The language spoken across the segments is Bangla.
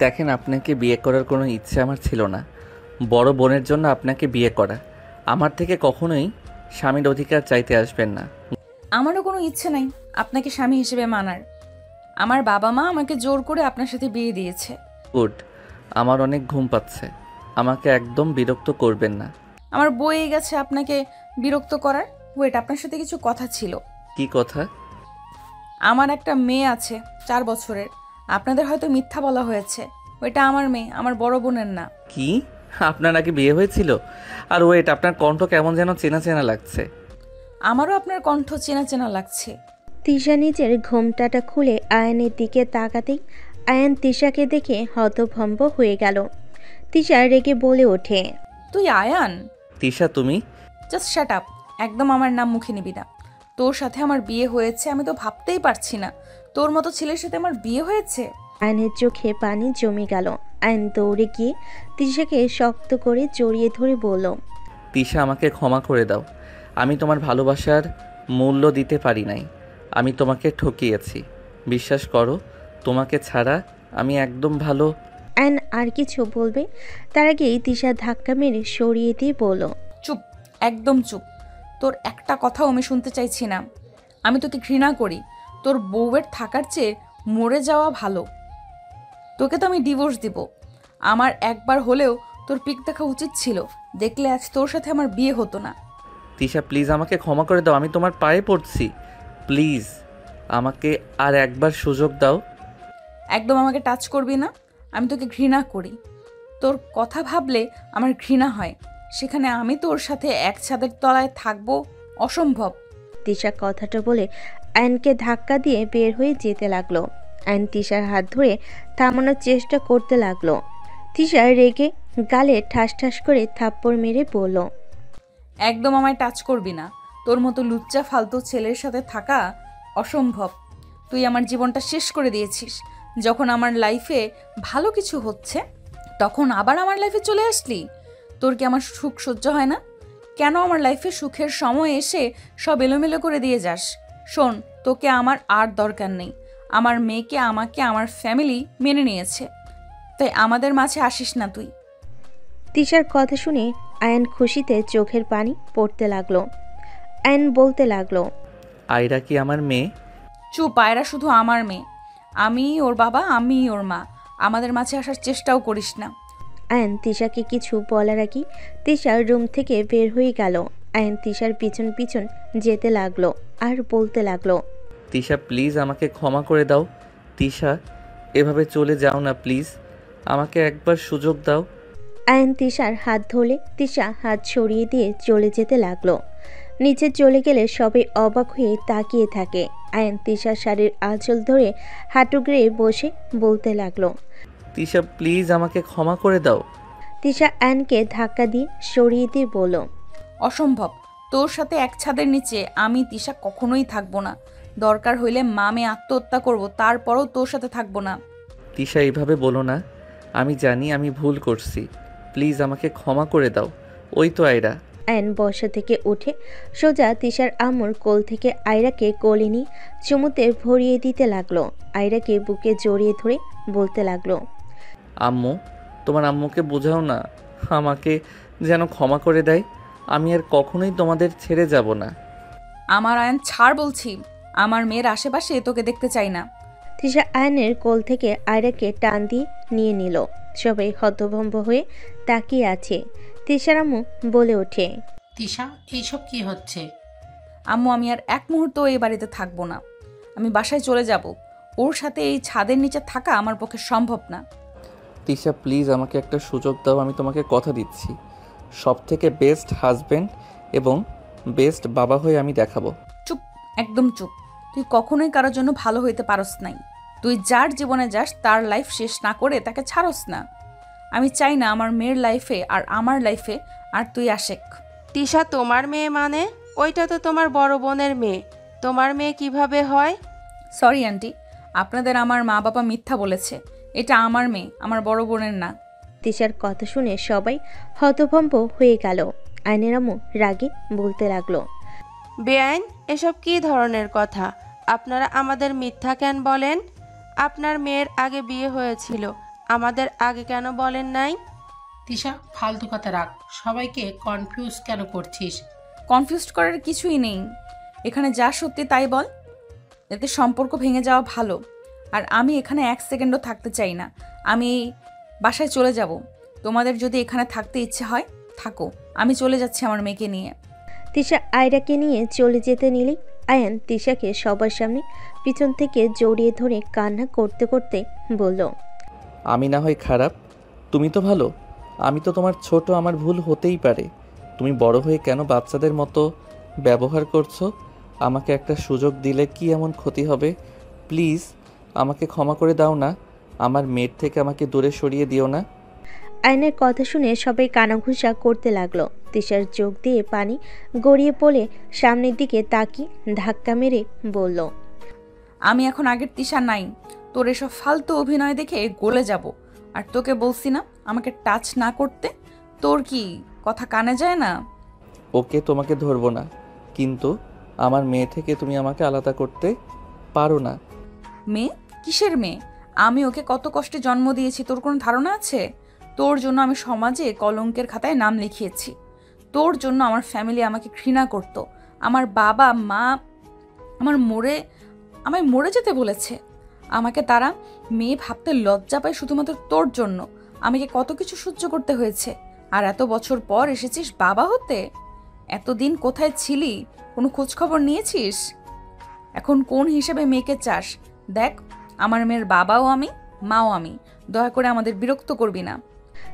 দেখেন, আপনাকে বিয়ে করার কোনো ইচ্ছে আমার ছিল না। বড় বোনের জন্য আপনাকে বিয়ে করা। আমার থেকে কখনোই স্বামীর অধিকার চাইতে আসবেন না। আমারও কোনো ইচ্ছে নাই আপনাকে স্বামী হিসেবে মানার। আমার বাবা মা আমাকে জোর করে আপনার সাথে বিয়ে দিয়েছে। গুড। আমার অনেক ঘুম পাচ্ছে। আমাকে একদম বিরক্ত করবেন না। আমার বয়ে গেছে আপনাকে বিরক্ত করার। ওয়েট, আপনার সাথে কিছু কথা ছিল। কি কথা? আমার একটা মেয়ে আছে 4 বছরের। আপনাদের হয়তো মিথ্যা বলা হয়েছে। ওইটা আমার মেয়ে, আমার বড় বোনের না। কি? আপনার নাকি বিয়ে হয়েছিল? আর ওয়েট, আপনার কণ্ঠ কেমন যেন চেনা চেনা লাগছে। আমারও আপনার কণ্ঠ চেনা চেনা লাগছে। তিশা নিজের ঘোমটাটা খুলে আয়ানের দিকে তাকাতেই আয়ান তিশাকে দেখে হতভম্ব হয়ে গেল। তিশা রেগে বলে ওঠে, তুই আয়ান? তিশা তুমি? Just shut up. একদম আমার নাম মুখে নিবি না। তোর সাথে আমার বিয়ে হয়েছে আমি তো ভাবতেই পারছি না তোর মতো ছেলের সাথে আমার বিয়ে হয়েছে। আয়নের চোখে পানি জমে গেল। আয়ন দৌড়ে গিয়ে তিশাকে শক্ত করে জড়িয়ে ধরে বলল, তিশা, আমাকে ক্ষমা করে দাও। আমি তোমার ভালোবাসার মূল্য দিতে পারি নাই। আমি তোমাকে ঠকিয়েছি। বিশ্বাস করো, তোমাকে ছাড়া আমি একদম ভালো। আয়ন আর কিছু বলবে তার আগেই তিশা ধাক্কা মেরে সরিয়ে দিয়ে বলল, চুপ, একদম চুপ। তোর একটা কথাও আমি শুনতে চাইছি না। আমি তোকে ঘৃণা করি। তোর বউয়ের থাকার চেয়ে মরে যাওয়া ভালো। তোকে তো আমি ডিভোর্স দিব। আমার একবার হলেও তোর পিক দেখা উচিত ছিল। দেখলে আজ তোর সাথে আমার বিয়ে হতো না। তিশা, প্লিজ আমাকে ক্ষমা করে দাও। আমি তোমার পায়ে পড়ছি। প্লিজ আমাকে আর একবার সুযোগ দাও। একদম আমাকে টাচ করবি না। আমি তোকে ঘৃণা করি। তোর কথা ভাবলে আমার ঘৃণা হয়। সেখানে আমি তোর সাথে এক ছাদের তলায় থাকবো? অসম্ভব। তিশা কথাটা বলে আয়নকে ধাক্কা দিয়ে বের হয়ে যেতে লাগলো। আয়ন তিশার হাত ধরে থামানোর চেষ্টা করতে লাগলো। তিশা রেগে গালে ঠাস ঠাস করে থাপ্পড় মেরে বলল, একদম আমায় টাচ করবি না। তোর মতো লুচ্চা ফালতু ছেলের সাথে থাকা অসম্ভব। তুই আমার জীবনটা শেষ করে দিয়েছিস। যখন আমার লাইফে ভালো কিছু হচ্ছে তখন আবার আমার লাইফে চলে আসলি। তোর কি আমার সুখ সহ্য হয় না? কেন আমার লাইফে সুখের সময় এসে সব এলোমেলো করে দিয়ে যাস? শোন, তোকে আমার আর দরকার নেই। আমার মেয়েকে আমাকে আমার ফ্যামিলি মেনে নিয়েছে, তাই আমাদের মাঝে আসিস না তুই। তিশার কথা শুনে আয়ন খুশিতে চোখের পানি পড়তে লাগলো। আয়ন বলতে লাগলো, আয়রা কি আমার মেয়ে? চুপ, পায়রা শুধু আমার মেয়ে। আমি ওর বাবা, আমি ওর মা। আমাদের মাঝে আসার চেষ্টাও করিস না। আয়ন তিশাকে কিছু বলার আগেই তিশার রুম থেকে বের হয়ে গেল। আয়ন তিশার পিছন পিছন যেতে লাগলো আর বলতে লাগলো, তিশা, প্লিজ আমাকে ক্ষমা করে দাও। তিশা, এভাবে চলে যাও না প্লিজ। আমাকে একবার সুযোগ দাও। আয়ন তিশার হাত ধরলে তিশা হাত সরিয়ে দিয়ে চলে যেতে লাগলো। নিচে চলে গেলে সবাই অবাক হয়ে তাকিয়ে থাকে। আয়ন তিশার শাড়ির আঁচল ধরে হাঁটু গেড়ে বসে বলতে লাগলো, তিশা, প্লিজ আমাকে ক্ষমা করে দাও। তিশা আয়নকে ধাক্কা দিয়ে সরিয়ে দিয়ে বলল, অসম্ভব। তোর সাথে এক ছাদের নিচে আমি তিশা কখনোই থাকবো না। দরকার হইলে মামে আত্মহত্যা করব, তারপরও তোর সাথে থাকবো না। তিশা, এইভাবে বলো না। আমি জানি আমি ভুল করছি। প্লিজ আমাকে ক্ষমা করে দাও। ওই তো আয়রা। আয়ন বসা থেকে উঠে সোজা তিশার আম্মুর কোল থেকে আয়রাকে কোলে নিয়ে চুমুতে ভরিয়ে দিতে লাগলো। আয়রাকে বুকে জড়িয়ে ধরে বলতে লাগলো, আম্মু, তোমার আম্মুকে বোঝাও না, আমাকে যেন ক্ষমা করে দেয়। আমি আর কখনোই তোমাদের ছেড়ে যাব না। আমার আয়ন ছাড় বলছি। আমার মেয়ের আশেপাশে তোকে দেখতে চাই না। তিশা আয়নের কোল থেকে আয়রাকে টান দিয়ে নিয়ে নিল। সবাই হতভম্ব হয়ে তাকিয়ে আছে। তিশার আম্মু বলে ওঠে, তিশা, এইসব কি হচ্ছে? আম্মু, আমি আর এক মুহূর্ত এই বাড়িতে থাকবো না। আমি বাসায় চলে যাব। ওর সাথে এই ছাদের নিচে থাকা আমার পক্ষে সম্ভব না। তিশা, প্লিজ আমাকে একটা সুযোগ দাও। আমি তোমাকে কথা দিচ্ছি, সব থেকে বেস্ট হাজবেন্ড এবং বেস্ট বাবা হয়ে আমি দেখাবো। চুপ, একদম চুপ। তুই কখনোই কারোর জন্য ভালো হইতে পারস নাই। তুই যার জীবনে যাস তার লাইফ শেষ না করে তাকে ছাড়স না। আমি চাই না আমার মেয়ের লাইফে আর আমার লাইফে আর তুই আশেক। তিশা, তোমার মেয়ে মানে? ওইটা তো তোমার বড় বোনের মেয়ে। তোমার মেয়ে কিভাবে হয়? সরি আন্টি, আপনাদের আমার মা বাবা মিথ্যা বলেছে। এটা আমার মেয়ে, আমার বড় বোনের না। তিশার কথা শুনে সবাই হতভম্ব হয়ে গেল। আয়নের আম্মু রাগে বলতে লাগলো, বেআইন, এসব কি ধরনের কথা? আপনারা আমাদের মিথ্যা কেন বলেন? আপনার মেয়ের আগে বিয়ে হয়েছিল, আমাদের আগে কেন বলেন নাই? তিশা, ফালতু কথা রাখ। সবাইকে কনফিউজ কেন করছিস? কনফিউজ করার কিছুই নেই। এখানে যা সত্যি তাই বল, এতে সম্পর্ক ভেঙে যাওয়া ভালো। আর আমি এখানে এক সেকেন্ডও থাকতে চাই না। আমি বাসায় চলে যাব। তোমাদের যদি এখানে থাকতে ইচ্ছে হয় থাকো, আমি চলে যাচ্ছি আমার মেয়েকে নিয়ে। তিশা আয়রাকে নিয়ে চলে যেতে নিলেই আয়ান তিশাকে সবার সামনে পিছন থেকে জড়িয়ে ধরে কান্না করতে করতে বলল, আমি না হয় খারাপ, তুমি তো ভালো। আমি তো তোমার ছোট, আমার ভুল হতেই পারে। তুমি বড় হয়ে কেন বাচ্চাদের মতো ব্যবহার করছো? আমাকে একটা সুযোগ দিলে কি এমন ক্ষতি হবে? প্লিজ আমাকে ক্ষমা করে দাও না। আমার মেয়ের থেকে আমাকে দূরে সরিয়ে দিও না। আয়নের কথা শুনে সবাই কানাঘুষা করতে লাগলো। তিশার চোখ দিয়ে পানি গড়িয়ে পড়ে সামনের দিকে তাকিয়ে ধাক্কা মেরে বলল, আমি এখন আগের তিশা নাই। তোর এসব ফালতু অভিনয় দেখে গলে যাব। আর তোকে বলছি না আমাকে টাচ না করতে? তোর কি কথা কানে যায় না? ওকে, তোমাকে ধরবো না, কিন্তু আমার মেয়ে থেকে তুমি আমাকে আলাদা করতে পারো না। মেয়ে? কিসের মেয়ে? আমি ওকে কত কষ্টে জন্ম দিয়েছি তোর কোনো ধারণা আছে? তোর জন্য আমি সমাজে কলঙ্কের খাতায় নাম লিখিয়েছি। তোর জন্য আমার ফ্যামিলি আমাকে ঘৃণা করত। আমার বাবা মা আমায় মরে যেতে বলেছে। আমাকে তারা মেয়ে ভাবতে লজ্জা পায় শুধুমাত্র তোর জন্য। আমাকে কত কিছু সহ্য করতে হয়েছে। আর এত বছর পর এসেছিস বাবা হতে। এতদিন কোথায় ছিলি? কোনো খোঁজখবর নিয়েছিস? এখন কোন হিসেবে মেয়েকে চাস? দেখ, আমার মেয়ের বাবাও আমি, মাও আমি। দয়া করে আমাদের বিরক্ত করবি না।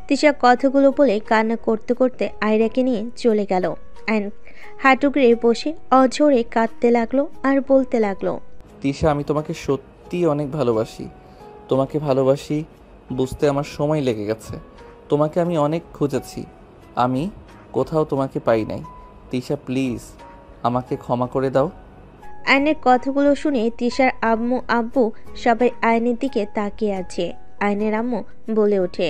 তিশা কথাগুলো বলে কান্না করতে করতে আয়রাকে নিয়ে চলে গেল। আয়ন হাঁটুগড়ে বসে অঝোরে কাঁদতে লাগলো আর বলতে লাগলো, তিশা, আমি তোমাকে সত্যি অনেক ভালোবাসি। তোমাকে ভালোবাসি বুঝতে আমার সময় লেগে গেছে। তোমাকে আমি অনেক খুঁজেছি, আমি কোথাও তোমাকে পাই নাই। তিশা, প্লিজ আমাকে ক্ষমা করে দাও। আয়নের কথাগুলো শুনে তিশার আম্মু আব্বু সবাই আয়নের দিকে তাকিয়ে আছে। আয়নের আম্মু বলে ওঠে,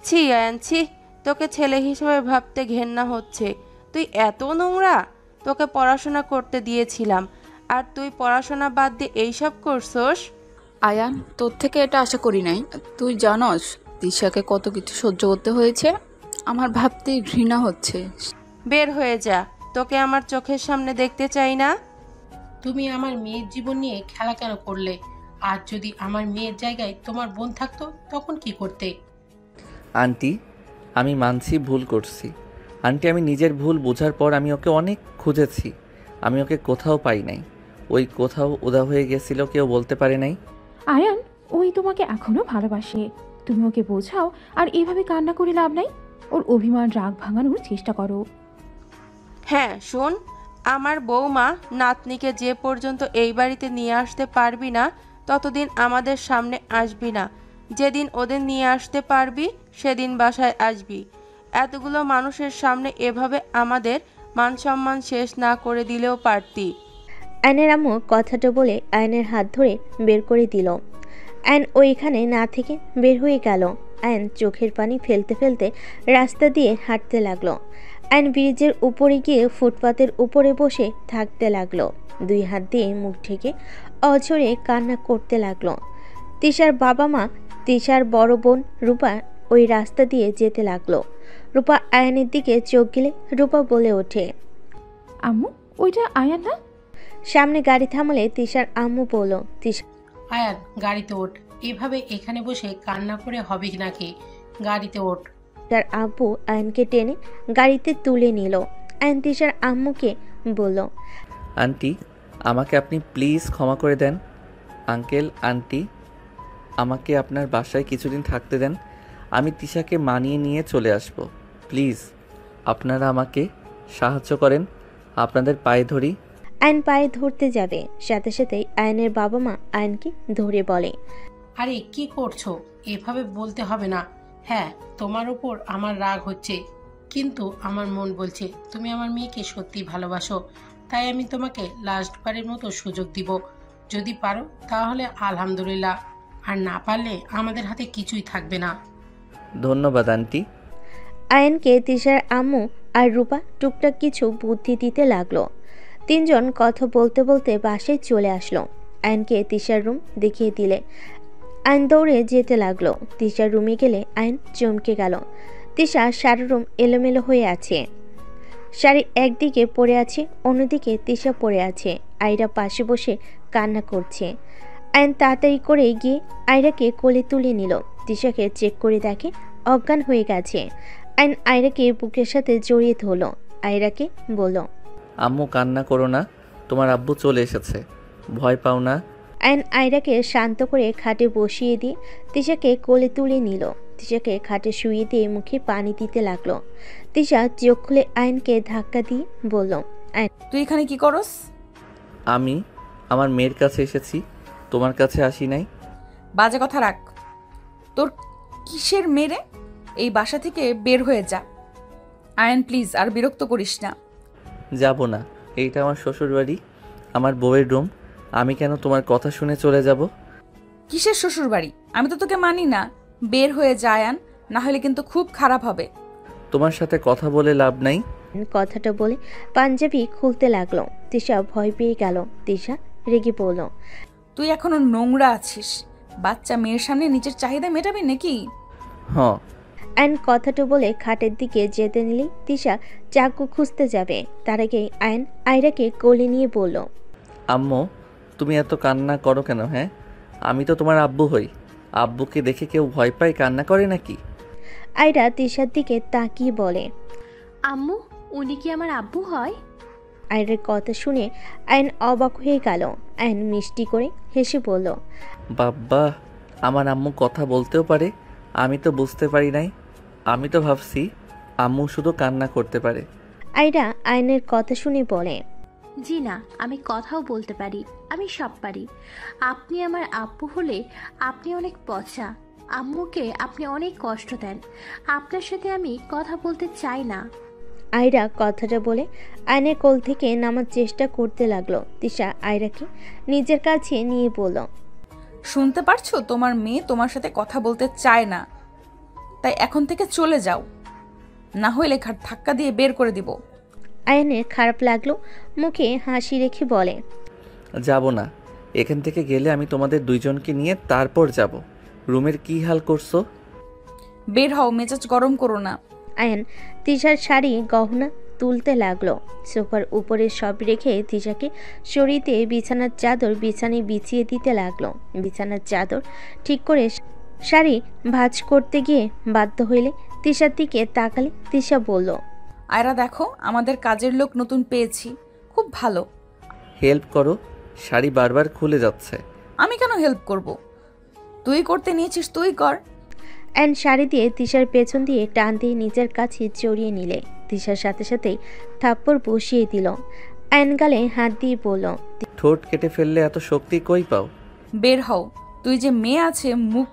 ছি আয়ান, ছি, তোকে ছেলে হিসেবে ভাবতে ঘেন্না হচ্ছে। তুই এত নোংরা! তোকে পড়াশোনা করতে দিয়েছিলাম, আর তুই পড়াশোনা বাদ দিয়ে এইসব করছস? আয়ান, তোর থেকে এটা আশা করি নাই। তুই জানস তিশাকে কত কিছু সহ্য করতে হয়েছে। আমার ভাবতেই ঘৃণা হচ্ছে। বের হয়ে যা, তোকে আমার চোখের সামনে দেখতে চাই না। তুমি আমার মেয়ের জীবন নিয়ে খেলা কেন করলে? আর যদি আমার মেয়ের জায়গায় তোমার বোন থাকতো তখন কি করতে? আন্টি, আমি মানছি ভুল করছি। আন্টি, আমি নিজের ভুল বোঝার পর আমি ওকে অনেক খুঁজেছি। আমি ওকে কোথাও পাই নাই। ওই কোথাও উদা হয়ে গেছিল, কেউ বলতে পারে নাই। আয়ান, ওই তোমাকে এখনো ভালোবাসে। তুমি ওকে বোঝাও, আর এভাবে কান্না করে লাভ নাই। ওর অভিমান রাগ ভাঙানোর চেষ্টা করো। হ্যাঁ শোন, আমার বৌমা নাতনিকে যে পর্যন্ত এই বাড়িতে নিয়ে আসতে পারবি না ততদিন আমাদের সামনে আসবি না। যেদিন ওদের নিয়ে আসতে পারবি সেদিন বাসায় আসবি। এতগুলো মানুষের সামনে এভাবে আমাদের মান সম্মান শেষ না করে দিলেও পারতি। আয়নের আম্মু কথাটা বলে আয়নের হাত ধরে বের করে দিল। আয়ন ওইখানে না থেকে বের হয়ে গেল। আয়ন চোখের পানি ফেলতে ফেলতে রাস্তা দিয়ে হাঁটতে লাগলো। আয়ন ব্রিজের উপরে গিয়ে ফুটপাতের উপরে বসে থাকতে লাগলো। দুই হাত দিয়ে মুখ ঢেকে অঝরে কান্না করতে লাগলো। তিশার বাবা মা, তিশার বড় বোন রূপা ওই রাস্তা দিয়ে যেতে লাগলো। রূপা আয়নের দিকে চোখ গেলে রূপা বলে ওঠে, আম্মু, ওইটা আয়ান না? সামনে গাড়ি থামালে তিশার আম্মু বলল, তিশা আয়ান, গাড়িতে ওঠ। এভাবে এখানে বসে কান্না করে হবে নাকি? গাড়িতে ওঠ। তার আব্বু আয়নকে টেনে গাড়িতে তুলে নিল। আয়ন তিশার আম্মুকে বলল, আন্টি, আমাকে আপনি প্লিজ ক্ষমা করে দেন। আঙ্কেল, আন্টি, আমাকে আপনার বাসায় কিছুদিন থাকতে দেন। আমি তিশাকে মানিয়ে নিয়ে চলে আসব। প্লিজ আপনারা আমাকে সাহায্য করেন, আপনাদের পায়ে ধরি। আয়ন পায়ে ধরতে যাবে, সাথে সাথেই আয়নের বাবা মা আয়নকে ধরে বলে, আরে কি করছো? এভাবে বলতে হবে না। হ্যাঁ, তোমার উপর আমার রাগ হচ্ছে, কিন্তু আমার মন বলছে তুমি আমার মেয়েকে সত্যি ভালোবাসো। তাই আমি তোমাকে লাস্টবারের মতো সুযোগ দিব। যদি পারো তাহলে আলহামদুলিল্লাহ, আর না পারলে আমাদের হাতে কিছুই থাকবে না। ধন্যবাদ আন্টি। আয়নকে তিশার আম্মু আর রূপা টুকটাক কিছু বুদ্ধি দিতে লাগলো। তিনজন কথা বলতে বলতে বাসায় চলে আসলো। আয়নকে তিশার রুম দেখিয়ে দিলে আয়ন দৌড়ে যেতে লাগলো। তিশার রুমে গেলে আয়ন চমকে গেল। তিশা সারা রুম এলোমেলো হয়ে আছে। শাড়ি একদিকে পড়ে আছে, অন্যদিকে তিশা পড়ে আছে। আয়রা পাশে বসে কান্না করছে। আয়ন তাড়াতাড়ি করে গিয়ে আয়রাকে কোলে তুলে নিল। তিশাকে চেক করে দেখে অজ্ঞান হয়ে গেছে। আয়ন আয়রাকে বুকের সাথে জড়িয়ে ধরল। আয়রাকে বলল, আম্মু কান্না করো না, তোমার আব্বু চলে এসেছে, ভয় পাও না। আয়ন আয়রাকে শান্ত করে খাটে বসিয়ে দিয়ে তিশাকে কোলে তুলে নিল। তিশাকে খাটে শুয়ে দিয়ে মুখে পানি দিতে লাগলো। তিশা চোখ খুলে আয়নকে ধাক্কা দিয়ে বলল, তুই এখানে কি করস? আমি আমার মেয়ের কাছে এসেছি, তোমার কাছে আসি নাই। বাজে কথা রাখ। তোর কিসের মেরে? এই বাসা থেকে বের হয়ে যা। আয়ন প্লিজ আর বিরক্ত করিস না। যাব না, এইটা আমার শ্বশুর বাড়ি, আমার বউয়ের রুম। আমি কেন তোমার কথা শুনে চলে যাব? কিসের শ্বশুর বাড়ি? আমি তো তোকে মানি না। বের হয়ে যা আয়ান, না হলে কিন্তু খুব খারাপ হবে। তোমার সাথে কথা বলে লাভ নাই। কথাটা বলে পাঞ্জাবি খুলতে লাগলো। তিশা ভয় পেয়ে গেল। তিশা রেগে বলল, তুই এখনো নোংরা আছিস। বাচ্চা মেয়ের সামনে নিজের চাহিদা মেটাবি নাকি? হ্যাঁ। আয়ন কথাটা বলে খাটের দিকে যেতে নিলেই তিশা চাকু খুঁজতে যাবে। তার আগেই আয়ন আয়রাকে কোলে নিয়ে বলল, আম্মু তুমি এত কান্না করো কেন? হ্যাঁ, আমি তো তোমার আব্বু হই। আব্বুকে দেখে কেউ ভয় পায়, কান্না করে নাকি? আয়রা তিশার দিকে তাকিয়ে বলে, আম্মু, উনি কি আমার আব্বু হয়? আয়রার কথা শুনে আয়ন অবাক হয়ে গেল। আয়ন মিষ্টি করে হেসে বলল, বাব্বা, আমার আম্মু কথা বলতেও পারে, আমি তো বুঝতে পারি নাই। আমি তো ভাবছি আম্মু শুধু কান্না করতে পারে। আয়রা আয়নের কথা শুনে বলে, জি না, আমি কথাও বলতে পারি, আমি সব পারি। আপনি আমার আব্বু হলে আপনি অনেক পচা। আম্মুকে আপনি অনেক কষ্ট দেন। আপনার সাথে আমি কথা বলতে চাই না। আয়রা কথাটা বলে আয়নের কোল থেকে নামার চেষ্টা করতে লাগলো। তিশা আয়রাকে নিজের কাছে নিয়ে বলল, শুনতে পারছো? তোমার মেয়ে তোমার সাথে কথা বলতে চায় না, তাই এখন থেকে চলে যাও, না হলে ঘাট ধাক্কা দিয়ে বের করে দিব। আয়নের খারাপ লাগলো, মুখে হাসি রেখে বলে, যাব না, এখান থেকে গেলে আমি তোমাদের দুইজনকে নিয়ে তারপর যাব। রুমের কি হাল করছো? বের হও, মেজাজ গরম করো না। আয়ন তিশার শাড়ি গহনা তুলতে লাগলো। সোফার উপরে সব রেখে তিশাকে সরিয়ে বিছানার চাদর বিছানায় বিছিয়ে দিতে লাগলো। বিছানার চাদর ঠিক করে শাড়ি ভাঁজ করতে গিয়ে বাধ্য হইলে তিশার দিকে তাকালে তিশা বলল, আয়রা দেখো, আমাদের কাজের লোক নতুন পেয়েছি, খুব ভালো। হেল্প করো, শাড়ি বারবার খুলে যাচ্ছে। আমি কেন হেল্প করব? তুই করতে নিয়েছিস, তুই কর। অ্যান্ড শাড়ি দিয়ে তিশার পেছন দিয়ে টান দিয়ে নিজের কাছে জড়িয়ে নিলে তিশার সাথে সাথেই থাপ্পড় বসিয়ে দিল। অ্যান গালে হাত দিয়ে বলল, ঠোঁট কেটে ফেললে এত শক্তি কই পাও? বের হও, তুই যে মেয়ে আছে মুখ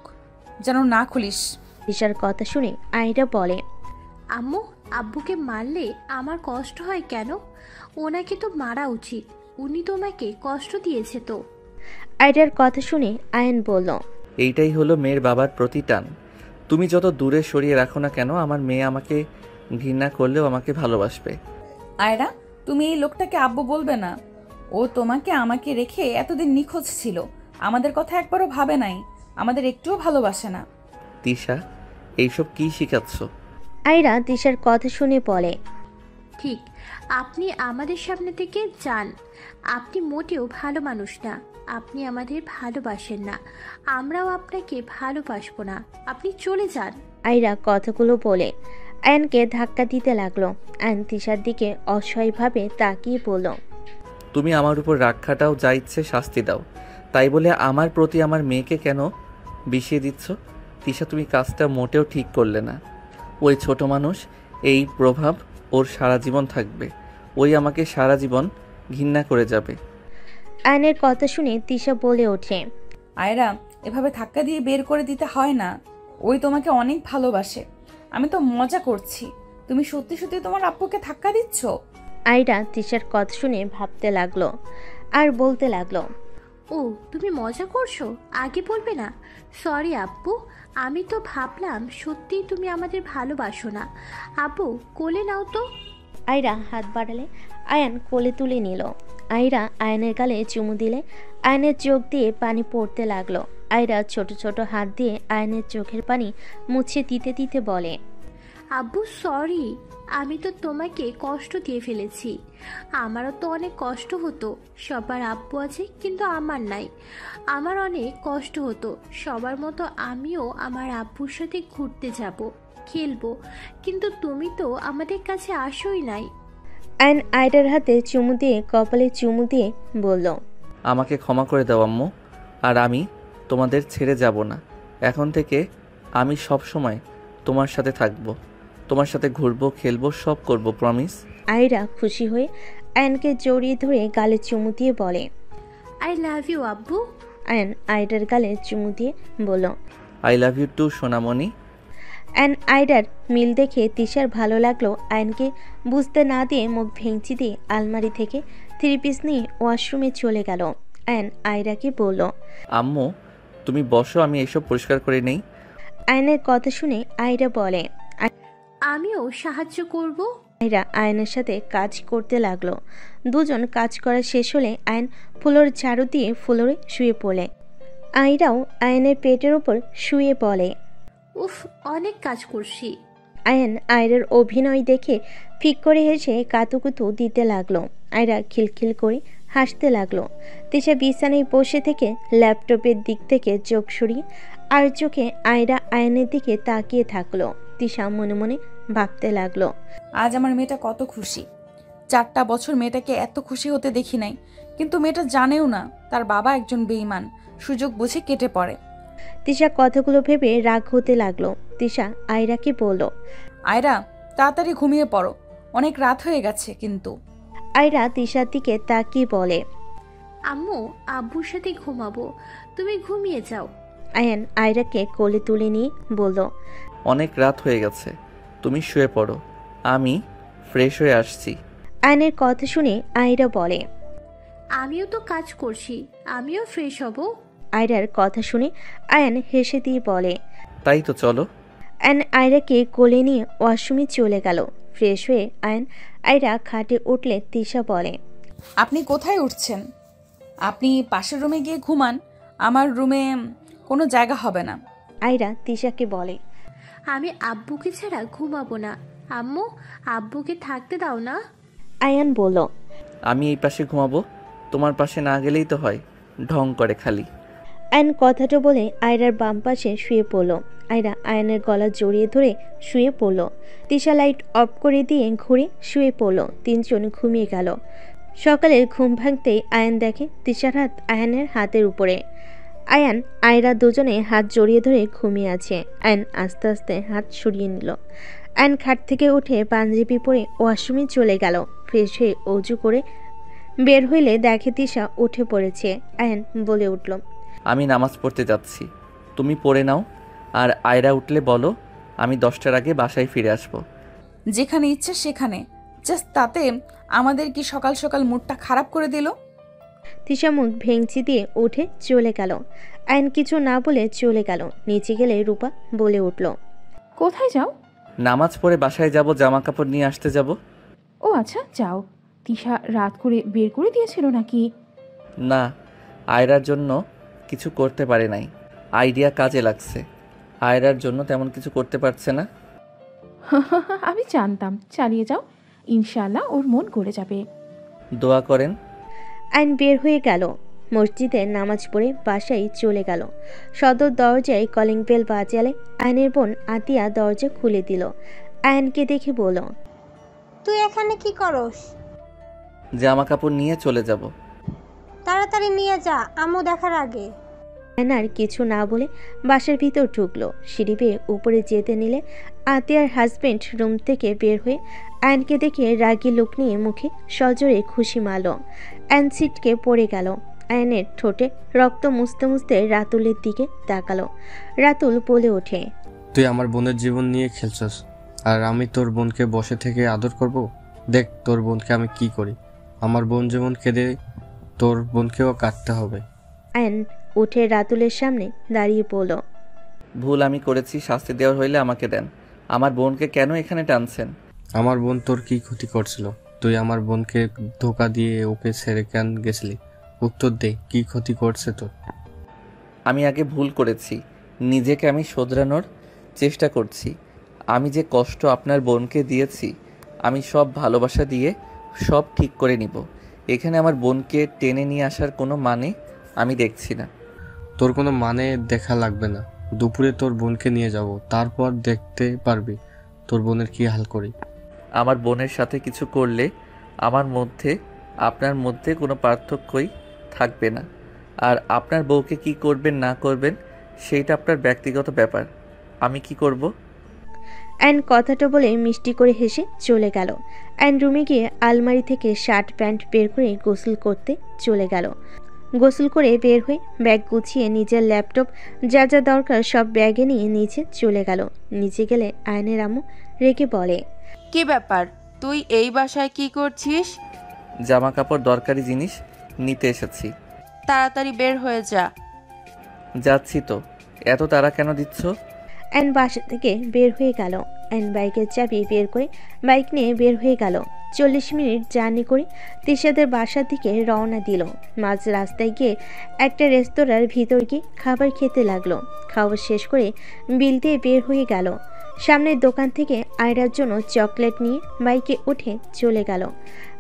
যেন না খুলিস। তিশার কথা শুনে আয়রা বলে, আম্মু, আব্বুকে মারলে আমার কষ্ট হয় কেন? ওনাকে তো মারা উচিত, উনি তোমাকে কষ্ট দিয়েছে তো। আয়রার কথা শুনে আয়ন বলল, এইটাই হলো মেয়ের বাবার প্রতি টান। তুমি যত দূরে সরিয়ে রাখো না কেন, আমার মেয়ে আমাকে ঘৃণা করলেও আমাকে ভালোবাসবে। আয়রা, তুমি এই লোকটাকে আব্বু বলবে না। ও তোমাকে আমাকে রেখে এতদিন নিখোঁজ ছিল, আমাদের কথা একবারও ভাবে নাই, আমাদের একটুও ভালোবাসে না। তিশা, এইসব কি শিখাচ্ছ? আয়রা তিশার কথা শুনে বলে, ঠিক, আপনি আমাদের সামনে থেকে যান। আপনি মোটেও ভালো মানুষ না, আপনি আমাদের ভালোবাসেন না, আমরাও আপনাকে ভালোবাসবো না, আপনি চলে যান। আয়রা কথাগুলো বলে আয়নকে ধাক্কা দিতে লাগলো। আয়ন তিশার দিকে অসহায়ভাবে তাকিয়ে বলল, তুমি আমার উপর রাগ খাটাও, যা ইচ্ছে শাস্তি দাও, তাই বলে আমার প্রতি আমার মেয়েকে কেন বিষিয়ে দিচ্ছ? তিশা, তুমি কাজটা মোটেও ঠিক করলে না। ওই ছোট মানুষ, এই প্রভাব ওর সারা জীবন থাকবে। ওই আমাকে সারা জীবন ঘৃণা করে যাবে। আয়নের কথা শুনে তিশা বলে ওঠে, আয়রা, এভাবে ধাক্কা দিয়ে বের করে দিতে হয় না। ওই তোমাকে অনেক ভালোবাসে। আমি তো মজা করছি, তুমি সত্যি সত্যি তোমার আব্বুকে ধাক্কা দিচ্ছ? আয়রা তিশার কথা শুনে ভাবতে লাগলো আর বলতে লাগলো, ও, তুমি মজা করছো? আগে বলবে না? সরি আব্বু, আমি তো ভাবলাম সত্যিই তুমি আমাদের ভালোবাসো না। আব্বু, কোলে নাও তো। আয়রা হাত বাড়ালে আয়ান কোলে তুলে নিল। আয়রা আয়নের গালে চুমু দিলে আয়নের চোখ দিয়ে পানি পড়তে লাগলো। আয়রা ছোট ছোট হাত দিয়ে আয়নের চোখের পানি মুছে দিতে দিতে বলে, আব্বু সরি, আমি তো তোমাকে কষ্ট দিয়ে ফেলেছি। আমারও তো অনেক কষ্ট হতো। সবার আব্বু আছে কিন্তু আমার নাই। আমার অনেক কষ্ট হতো। সবার মতো আমিও আমার আব্বুর সাথে ঘুরতে যাব, খেলবো, কিন্তু তুমি তো আমাদের কাছে আসোই নাই। আয়ন আয়রার হাতে চুমু দিয়ে কপালে চুমু দিয়ে বলল, আমাকে ক্ষমা করে দাও আম্মু, আর আমি তোমাদের ছেড়ে যাব না। এখন থেকে আমি সব সময় তোমার সাথে থাকবো, তোমার সাথে ঘুরবো, খেলবো, সব করব, প্রমিস। আয়রা খুশি হয়ে আয়নকে জড়িয়ে ধরে গালে চুমু দিয়ে বলে, আই লাভ ইউ আব্বু। আয়ন আয়রার গালে চুমু দিয়ে বলল, আই লাভ ইউ টু সোনামণি। অ্যান আয়রার মিল দেখে তিশার ভালো লাগলো। আয়নকে বুঝতে না দিয়ে মুখ ভেঙচি দিয়ে আলমারি থেকে 3 পিস নিয়ে ওয়াশরুমে চলে গেল। অ্যান আয়রাকে বলল, আম্মু তুমি বসো, আমি এসব পরিষ্কার করে নেই। আয়নের কথা শুনে আয়রা বলে, আমিও সাহায্য করব। আয়রা আয়নের সাথে কাজ করতে লাগলো। দুজন কাজ করা শেষ হলে আয়ন ফ্লোর ঝাড়ু দিয়ে ফ্লোরে শুয়ে পড়ে। আয়রাও আয়নের পেটের ওপর শুয়ে পড়ে। উফ, অনেক কাজ করছি। আয়ন আয়রার অভিনয় দেখে ফিক করে হেসে কাতুকুতু দিতে লাগলো। আয়রা খিলখিল করে হাসতে লাগলো। তিশা বিছানায় বসে থেকে ল্যাপটপের দিক থেকে চোখ সরিয়ে আর চোখে আয়রা আয়নের দিকে তাকিয়ে থাকলো। তিশা মনে মনে ভাবতে লাগলো, আজ আমার মেয়েটা কত খুশি। 4টা বছর মেয়েটাকে এত খুশি হতে দেখি নাই, কিন্তু মেয়েটা জানেও না তার বাবা একজন বেঈমান, সুযোগ বুঝে কেটে পড়ে। তিশা কথাগুলো ভেবে রাগ হতে লাগলো। তিশা আয়রাকে বলল, আয়রা, তাড়াতাড়ি ঘুমিয়ে পড়ো, অনেক রাত হয়ে গেছে কিন্তু। আয়রা তিশার দিকে তাকিয়ে বলে, আম্মু, আব্বুর সাথে ঘুমাবো, তুমি ঘুমিয়ে যাও। আয়ান আয়রাকে কোলে তুলে নিয়ে বলল, অনেক রাত হয়ে গেছে, তুমি শুয়ে পড়ো, আমি ফ্রেশ হয়ে আসছি। আয়নের কথা শুনে আয়রা বলে, আমিও তো কাজ করছি, আমিও ফ্রেশ হব। আয়রার কথা শুনে আয়ান হেসে দিয়ে বলে, তাই তো চলো। আয়ন আয়রাকে কোলে নিয়ে ওয়াশরুমে চলে গেল। ফ্রেশ হয়ে আয়রা খাটে উঠলে তিশা বলে, আপনি কোথায় উঠছেন? আপনি পাশের রুমে গিয়ে ঘুমান, আমার রুমে কোনো জায়গা হবে না। আয়রা তিশাকে বলে, আমি আব্বুকে ছাড়া ঘুমাবো না। আম্মু, আব্বুকে থাকতে দাও না। আয়ান বলল, আমি এই পাশে ঘুমাবো, তোমার পাশে না গেলেই তো হয়, ঢং করে খালি। আয়ন কথাটা বলে আয়রার বাম পাশে শুয়ে পড়ল। আয়রা আয়নের গলা জড়িয়ে ধরে শুয়ে পড়ল। তিশা লাইট অফ করে দিয়ে ঘুরে শুয়ে পড়ল। 3 জন ঘুমিয়ে গেল। সকালের ঘুম ভাঙতেই আয়ান দেখে তিশার হাত আয়ানের হাতের উপরে। আয়ান আয়রা দুজনে হাত জড়িয়ে ধরে ঘুমিয়ে আছে। আয়ান আস্তে আস্তে হাত সরিয়ে নিল। আয়ান খাট থেকে উঠে পাঞ্জাবি পরে ওয়াশরুমে চলে গেল। ফ্রেশ হয়ে অজু করে বের হইলে দেখে তিশা উঠে পড়েছে। আয়ান বলে উঠল, আমি নামাজ পড়তে যাচ্ছি, তুমি পড়ে নাও, আর আয়রা উঠলে বলো আমি 10টার আগে বাসায় ফিরে আসব। যেখানে ইচ্ছে সেখানে, জাস্ট তাতে আমাদের কি সকাল সকাল মুডটা খারাপ করে দিল। তিশা মুখ ভেঙচি দিয়ে উঠে চলে গেল। আয়ন কিছু না বলে চলে গেল। নিচে গেলে রূপা বলে উঠল, কোথায় যাও? নামাজ পড়ে বাসায় যাব, জামা কাপড় নিয়ে আসতে যাব। ও আচ্ছা, যাও। তিশা রাত করে বের করে দিয়েছিল নাকি? না, আয়রার জন্য কিছু করতে পারে নাই, আইডিয়া কাজে লাগছে। আয়রার জন্য তেমন কিছু করতে পারছে না। আমি জানতাম, চালিয়ে যাও, ইনশাআল্লাহ ওর মন গড়ে যাবে। দোয়া করেন। আয়ন বের হয়ে গেল। মসজিদে নামাজ পড়ে বাসায় চলে গেল। সদর দরজায় কলিং বেল বাজালে আয়নের বোন আতিয়া দরজা খুলে দিল। আয়নকে দেখে বলল, তুই এখানে কি করস? জামা কাপড় নিয়ে চলে যাব। তাড়াতাড়ি নিয়ে যা, আম্মু দেখার আগে। আয়ন আর কিছু না বলে বাসার ভিতর ঢুকলো। সিঁড়ি বেয়ে উপরে যেতে নিলে আতিয়ার হাজবেন্ড রুম থেকে বের হয়ে আয়নকে দেখে রাগী লোক নিয়ে মুখে সজোরে খুশি মারল। আয়ন ছিটকে পড়ে গেল। আয়নের ঠোঁটে রক্ত মুছতে মুছতে রাতুলের দিকে তাকালো। রাতুল বলে ওঠে, তুই আমার বোনের জীবন নিয়ে খেলছস, আর আমি তোর বোনকে বসে থেকে আদর করব? দেখ তোর বোনকে আমি কি করি। আমার বোন যেমন কেঁদে, তোর বোনকেও কাটতে হবে। আয়ন উঠে রাতুলের সামনে দাঁড়িয়ে পড়ল। ভুল আমি করেছি, শাস্তি দেওয়ার হইলে আমাকে দেন। আমার বোনকে কেন এখানে টানছেন? আমার বোন তোর কি ক্ষতি করছিল? তুই আমার বোনকে ধোকা দিয়ে ওকে ছেড়ে কেন গেছিলি? উত্তর দে, কি ক্ষতি করছে তোর? আমি আগে ভুল করেছি, নিজেকে আমি শোধরানোর চেষ্টা করছি। আমি যে কষ্ট আপনার বোনকে দিয়েছি, আমি সব ভালোবাসা দিয়ে সব ঠিক করে নিব। এখানে আমার বোনকে টেনে নিয়ে আসার কোনো মানে আমি দেখছি না। তোর কোনো মানে দেখা লাগবে না। দুপুরে তোর বোনকে নিয়ে যাব, তারপর দেখতে পারবি তোর বোনের কি হাল করি। আমার বোনের সাথে কিছু করলে আমার মধ্যে আপনার মধ্যে কোনো পার্থক্যই থাকবে না। আর আপনার বউকে কি করবেন না করবেন সেইটা আপনার ব্যক্তিগত ব্যাপার। আমি কি করব? অ্যান্ড কথাটা বলে মিষ্টি করে হেসে চলে গেল। অ্যান্ড রুমে গিয়ে আলমারি থেকে শার্ট প্যান্ট বের করে গোসল করতে চলে গেল। গোসল করে বের হয়ে ব্যাগ গুছিয়ে নিজের ল্যাপটপ যা যা দরকার সব ব্যাগে নিয়ে নিচে চলে গেল। নিচে গেলে আয়নের আম্মু রেগে বলে, কি ব্যাপার, তুই এই বাসায় কি করছিস? জামা কাপড় দরকারি জিনিস নিতে এসেছি। তাড়াতাড়ি বের হয়ে যা। যাচ্ছি তো, এত তাড়া কেন দিচ্ছ? অ্যান্ড বাসা থেকে বের হয়ে গেল। অ্যান্ড বাইকের চাবি বের করে বাইক নিয়ে বের হয়ে গেল। 40 মিনিট জার্নি করে তিশাদের বাসার দিকে রওনা দিল। মাঝ রাস্তায় গিয়ে একটা রেস্তোরাঁর ভিতর গিয়ে খাবার খেতে লাগলো। খাওয়া শেষ করে বিল দিয়ে বের হয়ে গেল। সামনের দোকান থেকে আয়রার জন্য চকলেট নিয়ে বাইকে উঠে চলে গেল।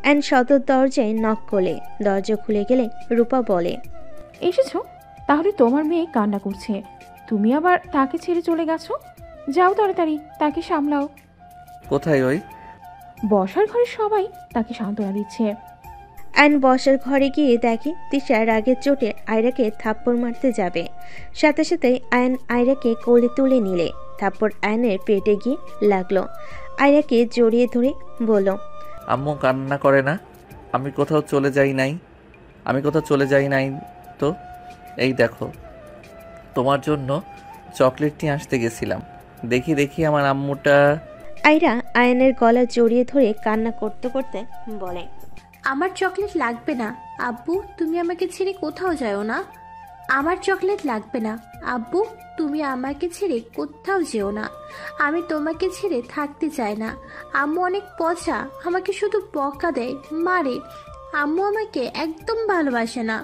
অ্যান্ড সদর দরজায় নক করলে দরজা খুলে গেলে রূপা বলে, এসেছো? তাহলে তোমার মেয়ে কান্না করছে, তুমি আবার তাকে ছেড়ে চলে গেছো? যাও তাড়াতাড়ি তাকে সামলাও। কোথায় ওই? বসার ঘরে সবাই তাকে সান্ত্বনা দিচ্ছে। অ্যান বসার ঘরে গিয়ে দেখে তিশা রাগের চোটে আয়রাকে থাপ্পড় মারতে যাবে। সাথে সাথে আয়ন আয়রাকে কোলে তুলে নিলে থাপ্পড় আয়নের পেটে গিয়ে লাগলো। আয়রাকে জড়িয়ে ধরে বলল, আম্মু কান্না করে না, আমি কোথাও চলে যাই নাই তো। এই দেখো, তোমার জন্য চকলেট নিয়ে আসতে গেছিলাম, দেখি আমার আম্মুটা। আয়রা আয়নের গলা জড়িয়ে ধরে কান্না করতে করতে বলে, আমার চকলেট লাগবে না আব্বু, তুমি আমাকে ছেড়ে কোথাও যাও না। আমার চকলেট লাগবে না আব্বু, তুমি আমাকে ছেড়ে কোথাও যেও না। আমি তোমাকে ছেড়ে থাকতে চাই না। আম্মু অনেক পচা, আমাকে শুধু বকা দেয়, মারে। আম্মু আমাকে একদম ভালোবাসে না।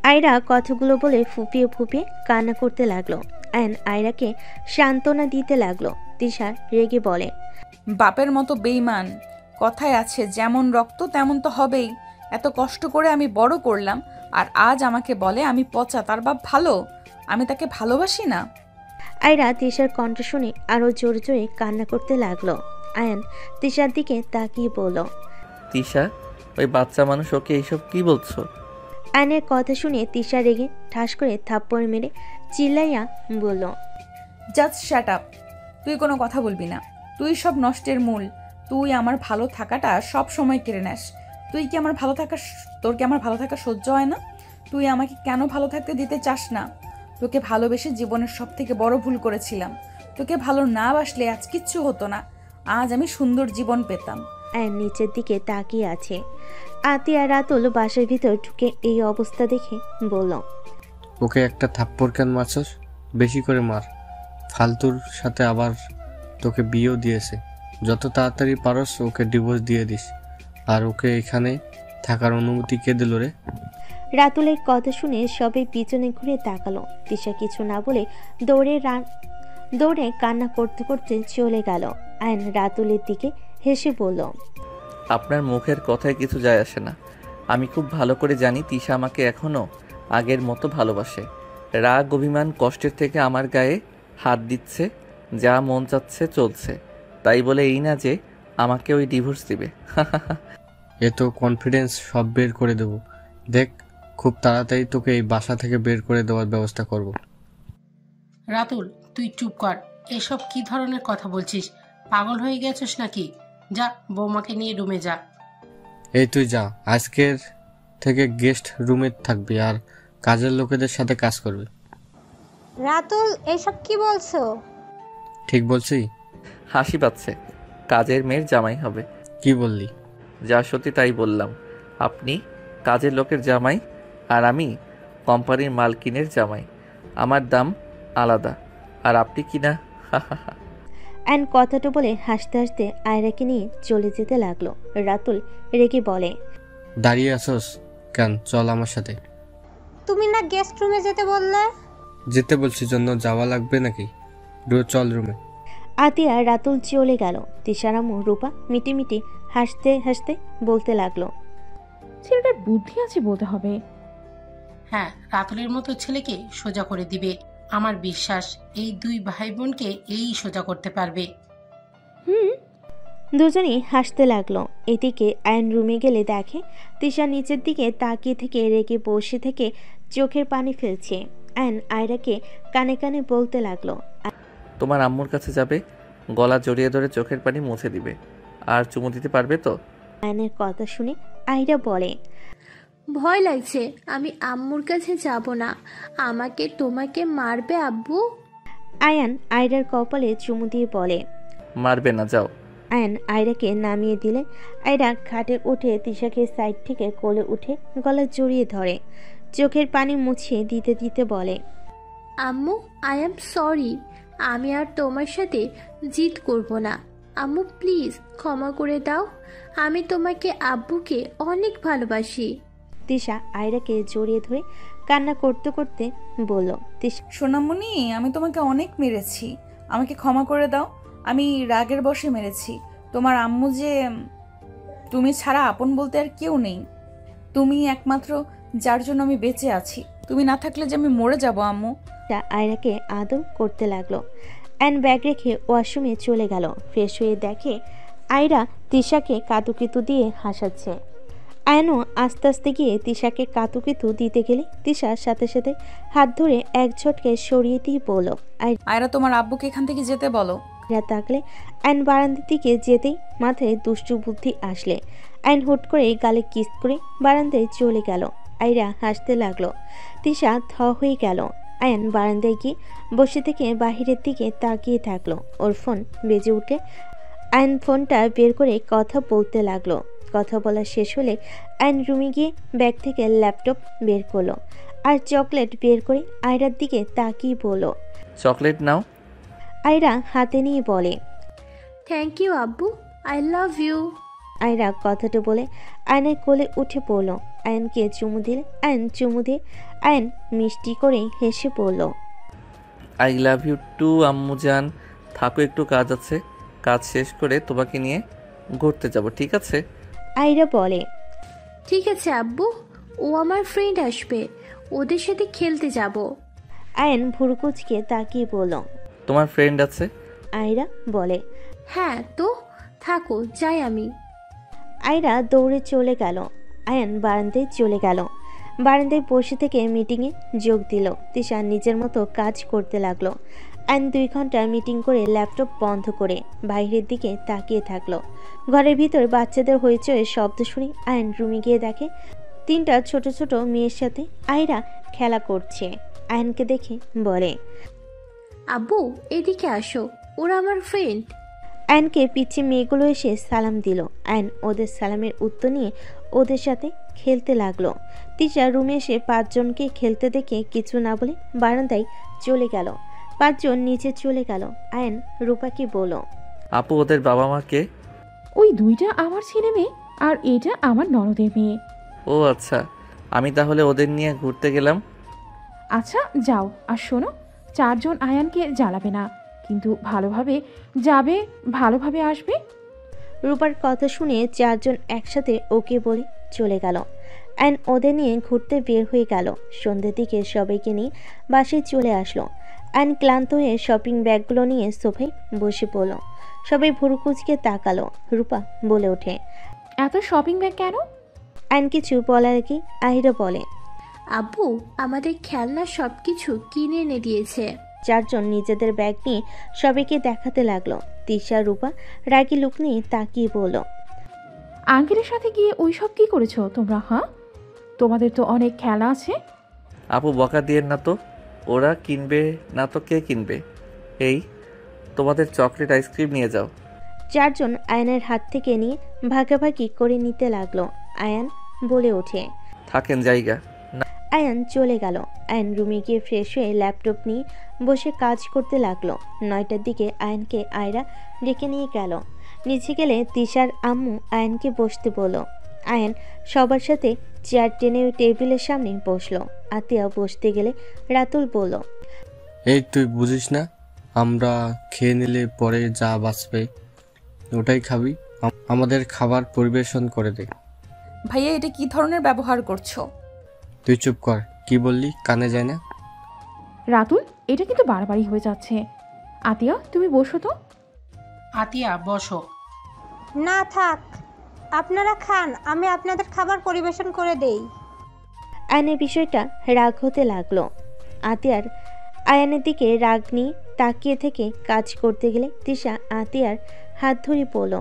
আয়রা কথাগুলো বলে ফুপিয়ে ফুপিয়ে কান্না করতে লাগলো। অ্যান আয়রাকে সান্ত্বনা দিতে লাগলো। তিশা রেগে বলে, বাপের মতো বেইমান। কথায় আছে যেমন রক্ত তেমন তো হবেই। এত কষ্ট করে আমি বড় করলাম, আর আজ আমাকে বলে আমি পচা, তার বাপ ভালো, আমি তাকে ভালোবাসি না। আয়রা তিশার কণ্ঠ শুনে আরো জোরে জোরে কান্না করতে লাগলো। আয়ান তিশার দিকে তাকিয়ে বলল, তিশা, ওই বাচ্চা মানুষ ওকে এইসব কি বলছো? আয়নের কথা শুনে তিশা রেগে ঠাস করে থাপ্পড় মেরে চিল্লাইয়া বলল, জাস্ট শাট আপ। তুই কোনো কথা বলবি না। তুই সব নষ্টের মূল। তুই আমার ভালো থাকাটা সব সময় কেড়ে নেস। তোর কি আমার ভালো থাকা সহ্য হয় না? তুই আমাকে কেন ভালো থাকতে দিতে চাস না? তোকে ভালোবেসে জীবনের সব থেকে বড় ভুল করেছিলাম। তোকে ভালো না বাসলে আজ কিচ্ছু হতো না, আজ আমি সুন্দর জীবন পেতাম। আয়ান নিচের দিকে তাকিয়ে আছে। আতিয়া রাতুল বাসার ভিতর ঢুকে এই অবস্থা দেখে বলল, ওকে একটা থাপ্পড় কেন মারছস? বেশি করে মার, ফালতুর সাথে আবার তোকে বিয়েও দিয়েছে। যত তাড়াতাড়ি পারস ওকে ডিভোর্স দিয়ে দিস। আর ওকে এখানে থাকার অনুমতি কে দিল রে? রাতুলের কথা শুনে সবাই পিছনে ঘুরে তাকালো। তিশা কিছু না বলে দৌড়ে কান্না করতে করতে চলে গেল। আয়ন রাতুলের দিকে হেসে বলল, আপনার মুখের কথায় কিছু যায় আসে না। আমি খুব ভালো করে জানি তিশা আমাকে এখনো আগের মতো ভালোবাসে। রাগ, অভিমান, কষ্টের থেকে আমার গায়ে হাত দিচ্ছে, যা মন চাচ্ছে চলছে। তাই বলে এই না যে আমাকে ওই ডিভোর্স দিবে। এ তো কনফিডেন্স সব বের করে দেব। দেখ, খুব তাড়াতাড়ি তোকে এই বাসা থেকে বের করে দেওয়ার ব্যবস্থা করব। রাতুল, তুই চুপ কর। এসব কি ধরনের কথা বলছিস? পাগল হয়ে গেছিস নাকি? যা, বৌমাকে নিয়ে রুমে যা। এই তুই যা, আজকের থেকে গেস্ট রুমে থাকবি আর কাজের লোকেদের সাথে কাজ করবি। রাতুল, এসব কি বলছো? ঠিক বলছি? হাসি পাচ্ছে, কাজের মেয়ের জামাই হবে। কি বললি? যা সত্যি তাই বললাম। আপনি কাজের লোকের জামাই আর আমি কোম্পানির মালকিনের জামাই। আমার দাম আলাদা, আর আপনি কি না? অ্যান্ড কথাটা বলে হাসতে হাসতে আয়রাকে নিয়ে চলে যেতে লাগলো। রাতুল রেগে বলে, দাঁড়িয়ে আসোস কেন? চল আমার সাথে। তুমি না গেস্ট রুমে যেতে বললে? যেতে বলছি জন্য যাওয়া লাগবে নাকি? চল রুমে। আতিয়া রাতুল চলে গেল। তিশার আম্মু রূপা মিটিমিটি হাসতে হাসতে বলতে লাগলো, ছেলেটার বুদ্ধি আছে বলতে হবে। হ্যাঁ, রাতুলের মতো ছেলেকে সোজা করে দিবে। আমার বিশ্বাস এই দুই ভাই বোনকে এই সোজা করতে পারবে। দুজনেই হাসতে লাগলো। এদিকে আয়ন রুমে গেলে দেখে তিশা নিচের দিকে তাকিয়ে থেকে রেগে বসে থেকে চোখের পানি ফেলছে। আয়ন আয়রাকে কানে কানে বলতে লাগলো, তোমার আম্মুর কাছে যাবে, গলা জড়িয়ে ধরে চোখের পানি মুছে দিবে, আর চুমু দিতে পারবে তো? আয়নের কথা শুনে আয়রা বলে, ভয় লাগছে, আমি আম্মুর কাছে যাব না। আমাকে তোমাকে মারবে আব্বু। আয়ান আয়রার কপালে চুমু দিয়ে বলে, মারবে না, যাও। আয়ন আয়রাকে নামিয়ে দিলে আয়রা খাটে উঠে তিশাকে সাইড থেকে কোলে উঠে গলা জড়িয়ে ধরে, চোখের পানি মুছিয়ে দিতে দিতে বলে, আম্মু, আই এম সরি। আমি আর তোমার সাথে জিদ করব না। আম্মু প্লিজ ক্ষমা করে দাও। আমি তোমাকে আব্বুকে অনেক ভালোবাসি। তিশা আয়রাকে জড়িয়ে ধরে কান্না করতে করতে বলল, সোনামণি, আমি তোমাকে অনেক মেরেছি, আমাকে ক্ষমা করে দাও। আমি রাগের বশে মেরেছি। তোমার আম্মু যে তুমি ছাড়া আপন বলতে আর কেউ নেই। তুমি একমাত্র যার জন্য আমি বেঁচে আছি। তুমি না থাকলে যে আমি মরে যাব আম্মু। আয়রাকে আদর করতে লাগলো। অ্যান্ড ব্যাগ রেখে ওয়াশরুমে চলে গেল। ফ্রেশ হয়ে দেখে আয়রা তিশাকে কাতুকিতু দিয়ে হাসাচ্ছে। আয়নও আস্তে আস্তে গিয়ে তিশাকে কাতুকিতু দিতে গেলে তিশার সাথে সাথে হাত ধরে এক ঝটকে সরিয়ে দিয়ে বলল, আয়রা, তোমার আব্বুকে এখান থেকে যেতে বলো। আয়রা তাকলে আয়ন বারান্দার দিকে যেতেই মাথায় দুষ্টু বুদ্ধি আসলে আয়ন হুট করে গালে কিস করে বারান্দায় চলে গেল। আয়রা হাসতে লাগলো। তিশা থ হয়ে গেল। আয়ন বারান্দায় গিয়ে বসে থেকে বাহিরের দিকে তাকিয়ে থাকলো। ওর ফোন বেজে উঠে আয়ন ফোনটা বের করে কথা বলতে লাগলো। কথা বলা শেষ হলে আয়ন রুমে গিয়ে ব্যাগ থেকে ল্যাপটপ বের করলো আর চকলেট বের করে আয়রার দিকে তাকিয়ে বলল, চকলেট নাও। আয়রা হাতে নিয়ে বলে, থ্যাংক ইউ আব্বু, আই লাভ ইউ। আয়রা কথাটা বলে আয়নের কোলে উঠে পড়ল। আয়নকে চুমু দিলে আয়ন চুমু দিয়ে আয়ন মিষ্টি করে হেসে পড়ল, আই লাভ ইউ টু আম্মু জান। থাকো, একটু কাজ আছে, কাজ শেষ করে তোমাকে নিয়ে ঘুরতে যাব, ঠিক আছে? আয়রা বলে, ঠিক আছে আব্বু, ও আমার ফ্রেন্ড আসবে, ওদের সাথে খেলতে যাব। আয়ন ভুরুকুচকে তাকিয়ে বলল, তোমার ফ্রেন্ড আছে? আয়রা বলে, হ্যাঁ তো, থাকো, যাই আমি। আয়রা দৌড়ে চলে গেল। আয়ন বারান্দায় চলে গেল। বারান্দায় বসে থেকে মিটিংয়ে যোগ দিল। তিশা নিজের মতো কাজ করতে লাগলো। আয়ন 2 ঘন্টা মিটিং করে ল্যাপটপ বন্ধ করে বাইরের দিকে তাকিয়ে থাকলো। ঘরের ভিতর বাচ্চাদের হইচই শব্দ শুনে আয়ন রুমে গিয়ে দেখে 3টা ছোট ছোট মেয়ের সাথে আয়রা খেলা করছে। আয়নকে দেখে বলে, আব্বু, এদিকে আসো, ওরা আমার ফ্রেন্ড। আয়নকে পিছে মেয়েগুলো এসে সালাম দিল। আয়ন ওদের সালামের উত্তর নিয়ে ওদের সাথে খেলতে লাগলো। তিশা রুমে এসে 5 জনকে খেলতে দেখে কিছু না বলে বারান্দায় চলে গেল। 5 জন নিচে চলে গেল। আয়ন রূপাকে বলল, আপু, ওদের বাবা মা কে? ওই 2টা আমার ছেলে মেয়ে আর এটা আমার ননদের মেয়ে। ও আচ্ছা, আমি তাহলে ওদের নিয়ে ঘুরতে গেলাম। আচ্ছা যাও, আর শোনো, 4 জন আয়ানকে জ্বালাবে না, কিন্তু ভালোভাবে যাবে, ভালোভাবে আসবে। রূপার কথা শুনে 4 জন একসাথে ওকে বলে চলে গেল। আয়ন ওদের নিয়ে ঘুরতে বের হয়ে গেল। সন্ধ্যের দিকে সবাইকে নিয়ে বাসায় চলে আসলো। আয়ন ক্লান্ত হয়ে শপিং ব্যাগগুলো নিয়ে সোফায় বসে পড়ল। সবাই ভুরুকুচকে তাকালো। রূপা বলে ওঠে, এত শপিং ব্যাগ কেন? আয়ন কিছু বলার আগে আহিরা বলে, আব্বু আমাদের খেলনা সব কিছু কিনে এনে দিয়েছে। 4 জন নিজেদের ব্যাগ নিয়ে সবাইকে দেখাতে লাগলো। তিশা রূপা রাগী লুক নিয়ে তাকিয়ে বলল, আঙ্কেলের সাথে গিয়ে ওই সব কি করেছো তোমরা? হ্যাঁ, তোমাদের তো অনেক খেলা আছে। আপু, বকা দিয়েন না তো, ওরা কিনবে না তো কে কিনবে? এই তোমাদের চকলেট আইসক্রিম নিয়ে যাও। 4 জন আয়নের হাত থেকে নিয়ে ভাগাভাগি করে নিতে লাগলো। আয়ান বলে ওঠে, থাকেন জায়গা। আয়ান চলে গেল। আয়ন রুমে গিয়ে ফ্রেশ হয়ে ল্যাপটপ নিয়ে বসে কাজ করতে লাগলো। 9টার দিকে আয়নকে আয়রা ডেকে নিয়ে গেল। নিচে গেলে তিশার আম্মু আয়নকে বসতে বলল। আয়ন সবার সাথে চেয়ার টেনে টেবিলের সামনে বসলো। আতিয়া বসতে গেলে রাতুল বলল, এই তুই বুঝিস না, আমরা খেয়ে নিলে পরে যা বাঁচবে ওটাই খাবি। আমাদের খাবার পরিবেশন করে দে। ভাইয়া এটা কি ধরনের ব্যবহার করছো? তুই চুপ কর, কি বললি কানে যায় না? রাতুল, এটা কিন্তু বাড়াবাড়ি হয়ে যাচ্ছে। আতিয়া, তুমি বসো তো। আতিয়া বসো। না থাক, আপনারা খান, আমি আপনাদের খাবার পরিবেশন করে দেই। আয়নের বিষয়টা রাগ হতে লাগলো। আতিয়ার আয়ানের দিকে রাগ নিয়ে তাকিয়ে থেকে কাজ করতে গেলে তিশা আতিয়ার হাত ধরে বলল,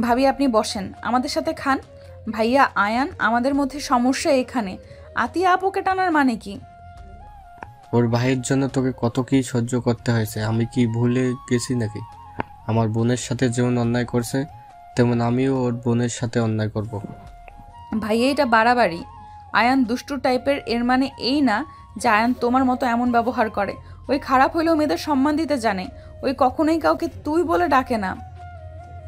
ভাবি আপনি বসেন, আমাদের সাথে খান। ভাইয়া আয়ান, আমাদের মধ্যে সমস্যা এখানে। আতিয়া আপুকে টানার মানে কি? ওর ভাইয়ের জন্য তোকে কত কি সহ্য করতে হয়েছে, আমি কি ভুলে গেছি নাকি? আমার বোনের সাথে যেমন অন্যায় করছে তেমন আমিও ওর বোনের সাথে অন্যায় করব। ভাইয়া এটা বাড়াবাড়ি। আয়ান দুষ্টু টাইপের, এর মানে এই না যে আয়ান তোমার মতো এমন ব্যবহার করে। ওই খারাপ হইলেও মেয়েদের সম্মান দিতে জানে। ওই কখনোই কাউকে তুই বলে ডাকে না।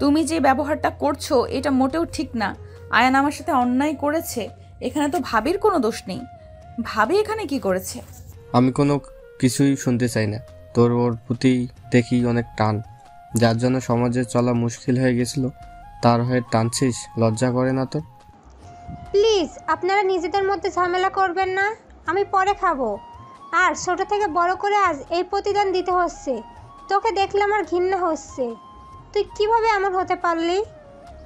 তুমি যে ব্যবহারটা করছো এটা মোটেও ঠিক না। আয়ান আমার সাথে অন্যায় করেছে, এখানে তো ভাবির কোনো দোষ নেই। ভাবি এখানে কি করেছে? আমি কোনো কিছুই শুনতে চাই না। তোর ওর প্রতি দেখি অনেক টান, যার জন্য সমাজে চলা মুশকিল হয়ে গেছিল, তার হয়ে টানছিস, লজ্জা করে না তোর? প্লিজ আপনারা নিজেদের মধ্যে ঝামেলা করবেন না, আমি পরে খাবো। আর ছোট থেকে বড় করে আজ এই প্রতিদান দিতে হচ্ছে। তোকে দেখলে আমার ঘৃণা হচ্ছে। তুই কিভাবে এমন হতে পারলি?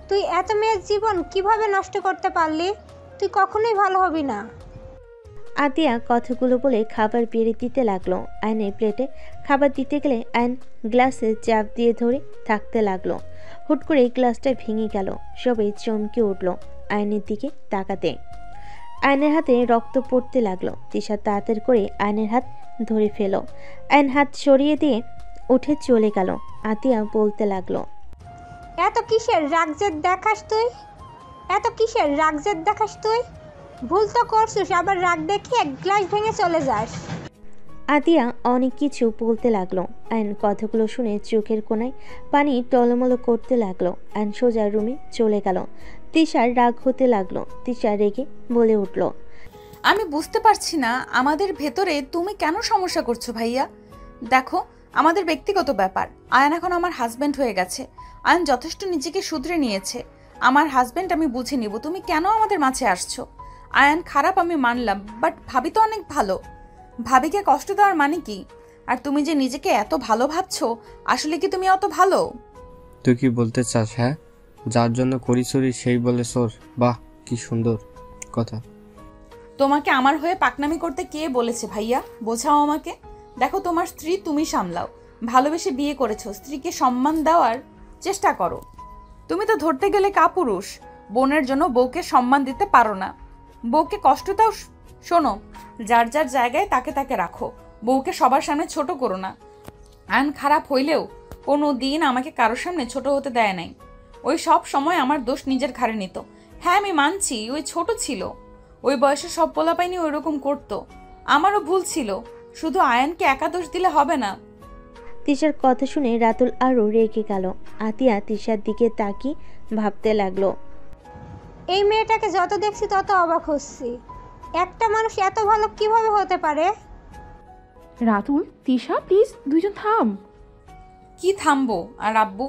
তুই এত মেয়ের জীবন কিভাবে নষ্ট করতে পারলি? তুই কখনোই ভালো হবি না। আতিয়া কথাগুলো বলে খাবার বেড়ে দিতে লাগলো। আয়নের প্লেটে খাবার দিতে গেলে আয়ন গ্লাসে চাপ দিয়ে ধরে থাকতে লাগলো। হুট করে গ্লাসটা ভেঙে গেল। সবাই চমকে উঠল আয়নের দিকে তাকাতে। আয়নের হাতে রক্ত পড়তে লাগলো। তিশা তাড়াতাড়ি করে আয়নের হাত ধরে ফেল। আয়ন হাত সরিয়ে দিয়ে উঠে চলে গেল। আতিয়া বলতে লাগলো, এত কিসের রাগজেদ দেখাস তুই? এত কিসের রাগজেদ দেখাস তুই? ভুল তো করছিস, আবার রাগ দেখিয়ে এক গ্লাস ভেঙে চলে যাস। আতিয়া অনেক কিছু বলতে লাগলো। আয়ন কথাগুলো শুনে চোখের কোণায় পানি টলমলো করতে লাগলো। আয়ন সোজা রুমে চলে গেল। তিশার রাগ হতে লাগলো। তিশা রেগে বলে উঠল, আমি বুঝতে পারছি না আমাদের ভেতরে তুমি কেন সমস্যা করছো ভাইয়া। দেখো, আমাদের ব্যক্তিগত ব্যাপার। আয়ান এখন আমার হাজব্যান্ড হয়ে গেছে। আয়ান যথেষ্ট নিজেকে শুধরে নিয়েছে। আমার হাজব্যান্ড আমি বুঝে নিব। তুমি কেন আমাদের মাঝে আসছো? আয়ান খারাপ আমি মানলাম, বাট ভাবি তো অনেক ভালো। ভাবিকে কষ্ট দেওয়ার মানে কি? আর তুমি যে নিজেকে এত ভালো ভাবছো, আসলে কি তুমি অত ভালো? তুই কি বলতে চাস? হ্যাঁ, যার জন্য করি চুরি সেই বলে সোর। বাহ, কি সুন্দর কথা। তোমাকে আমার হয়ে পাকনামি করতে কে বলেছে ভাইয়া? বোঝাও আমাকে। দেখো, তোমার স্ত্রী, তুমি সামলাও। ভালোবেসে বিয়ে করেছো, স্ত্রীকে সম্মান দেওয়ার চেষ্টা করো। তুমি তো ধরতে গেলে কাপুরুষ। বোনের জন্য বউকে সম্মান দিতে পারো না। বউকে কষ্ট দাও। শোনো, যার যার জায়গায় তাকে তাকে রাখো। বউকে সবার সামনে ছোট করো না। আয়ন খারাপ হইলেও কোনো দিন আমাকে কারোর সামনে ছোট হতে দেয় নাই। ওই সব সময় আমার দোষ নিজের ঘাড়ে নিত। হ্যাঁ, আমি মানছি ওই ছোট ছিল। ওই বয়সে সব পোলাপাইনি ওই রকম করতো। আমারও ভুল ছিল। শুধু আয়নকে একা দোষ দিলে হবে না। তিশার কথা শুনে রাতুল আরও রেগে গেল। আতিয়া তিশার দিকে তাকিয়ে ভাবতে লাগলো, এই মেয়েটাকে যত দেখছি তত অবাক হচ্ছি। একটা মানুষ এত ভালো কিভাবে হতে পারে? রাতুল, তিশা, প্লিজ দুইজন থাম। কি থামবো? আর আব্বু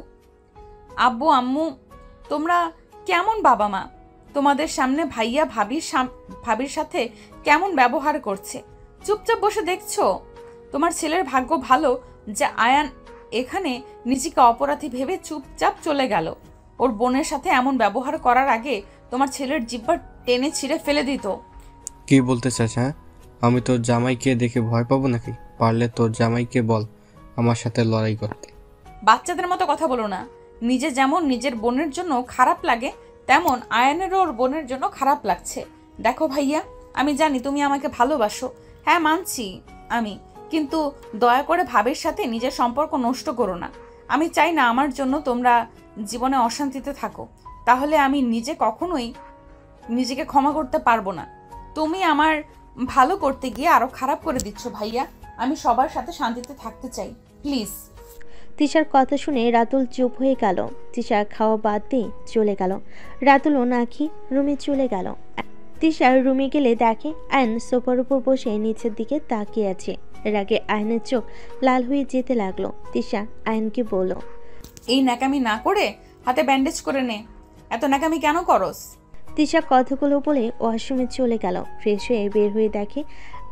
আব্বু আম্মু, তোমরা কেমন বাবা মা? তোমাদের সামনে ভাইয়া ভাবির সাথে কেমন ব্যবহার করছে, চুপচাপ বসে দেখছো? তোমার ছেলের ভাগ্য ভালো যে আয়ান এখানে নিজেকে অপরাধী ভেবে চুপচাপ চলে গেল। ওর বোনের সাথে এমন ব্যবহার করার আগে তোমার ছেলের জিহ্বা টেনে ছিঁড়ে ফেলে দিত। কি বলতে চাস? হ্যাঁ, আমি তোর জামাইকে দেখে ভয় পাবো নাকি? পারলে তোর জামাইকে বল আমার সাথে লড়াই করতে। বাচ্চাদের মতো কথা বলো না। নিজে যেমন নিজের বোনের জন্য খারাপ লাগে, তেমন আয়ানেরও ওর বোনের জন্য খারাপ লাগছে। দেখো ভাইয়া, আমি জানি তুমি আমাকে ভালোবাসো। হ্যাঁ, মানছি আমি, কিন্তু দয়া করে ভাবের সাথে নিজের সম্পর্ক নষ্ট করো না। আমি চাই না আমার জন্য তোমরা জীবনে অশান্তিতে থাকো। তাহলে আমি নিজে কখনোই নিজেকে ক্ষমা করতে পারবো না। তুমি আমার ভালো করতে গিয়ে আরো খারাপ করে দিচ্ছ ভাইয়া। আমি সবার সাথে শান্তিতে থাকতে চাই, প্লিজ। তিশার কথা শুনে রাতুল চুপ হয়ে গেল। তিশা খাওয়া বাদ দিয়ে চলে গেল। রাতুলও না খেয়ে রুমে চলে গেল। তিশার রুমে গেলে দেখে আয়ন সোফার উপর বসে নিচের দিকে তাকিয়ে আছে। রাগে আয়নের চোখ লাল হয়ে যেতে লাগলো। তিশা আয়নকে বলল, এই ন্যাকামি না করে হাতে ব্যান্ডেজ করে নে। এত ন্যাকামি কেন করস? তিশা কথাগুলো বলে ওয়াশরুমে চলে গেল। ফ্রেশ হয়ে বের হয়ে দেখে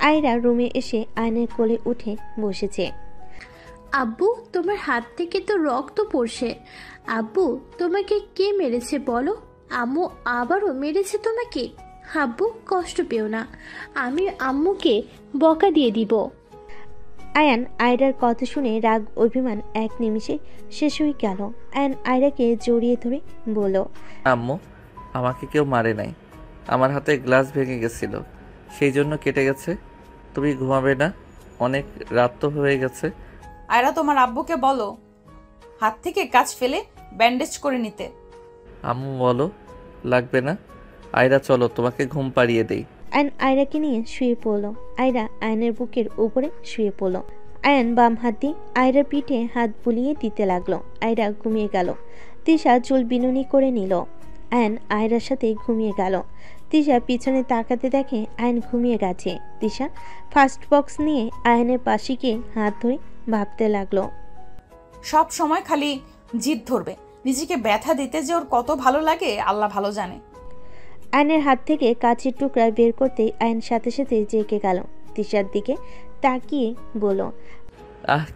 আয়রা রুমে এসে আয়নের কোলে উঠে বসেছে। আব্বু, তোমার হাত থেকে তো রক্ত পড়ছে। আব্বু, তোমাকে কে মেরেছে বলো? আম্মু আবারও মেরেছে তোমাকে? আব্বু, কষ্ট পেও না, আমি আম্মুকে বকা দিয়ে দিব। আয়ান আয়রার কথা শুনে রাগ অভিমান এক নিমিষে শেষ হয়ে গেল। আয়ান আয়রাকে জড়িয়ে ধরে বলল, আম্মু, আমাকে কেউ মারে নাই। আমার হাতে গ্লাস ভেঙে গেছিল, সেই জন্য কেটে গেছে। তুমি ঘুমাবে না? অনেক রাত তো হয়ে গেছে। আয়রা, তোমার আব্বুকে বলো হাত থেকে কাজ ফেলে ব্যান্ডেজ করে নিতে। আম্মু বলো লাগবে না। আয়রা চলো তোমাকে ঘুম পাড়িয়ে দেই। আয়ন আয়রাকে নিয়ে শুয়ে পড়ল। আয়রা আয়নের বুকের উপরে শুয়ে পড়ল। আয়ন বাম হাত দিয়ে আয়রার পিঠে হাত বুলিয়ে দিতে লাগলো। আয়রা ঘুমিয়ে গেল। তিশা চুল বিনুনি করে নিল। আয়ন আয়রার সাথে ঘুমিয়ে গেল। তিশা পিছনে তাকাতে দেখে আয়ন ঘুমিয়ে গেছে। তিশা ফার্স্ট বক্স নিয়ে আয়নের পাশে গিয়ে হাত ধরে ভাবতে লাগলো, সব সময় খালি জিদ ধরবে। নিজেকে ব্যথা দিতে যে ওর কত ভালো লাগে আল্লাহ ভালো জানে। আয়নের হাত থেকে কাঁচের টুকরা বের করতেই আয়ন সাথে সাথে জেগে গেল। তিশার দিকে তাকিয়ে বলল,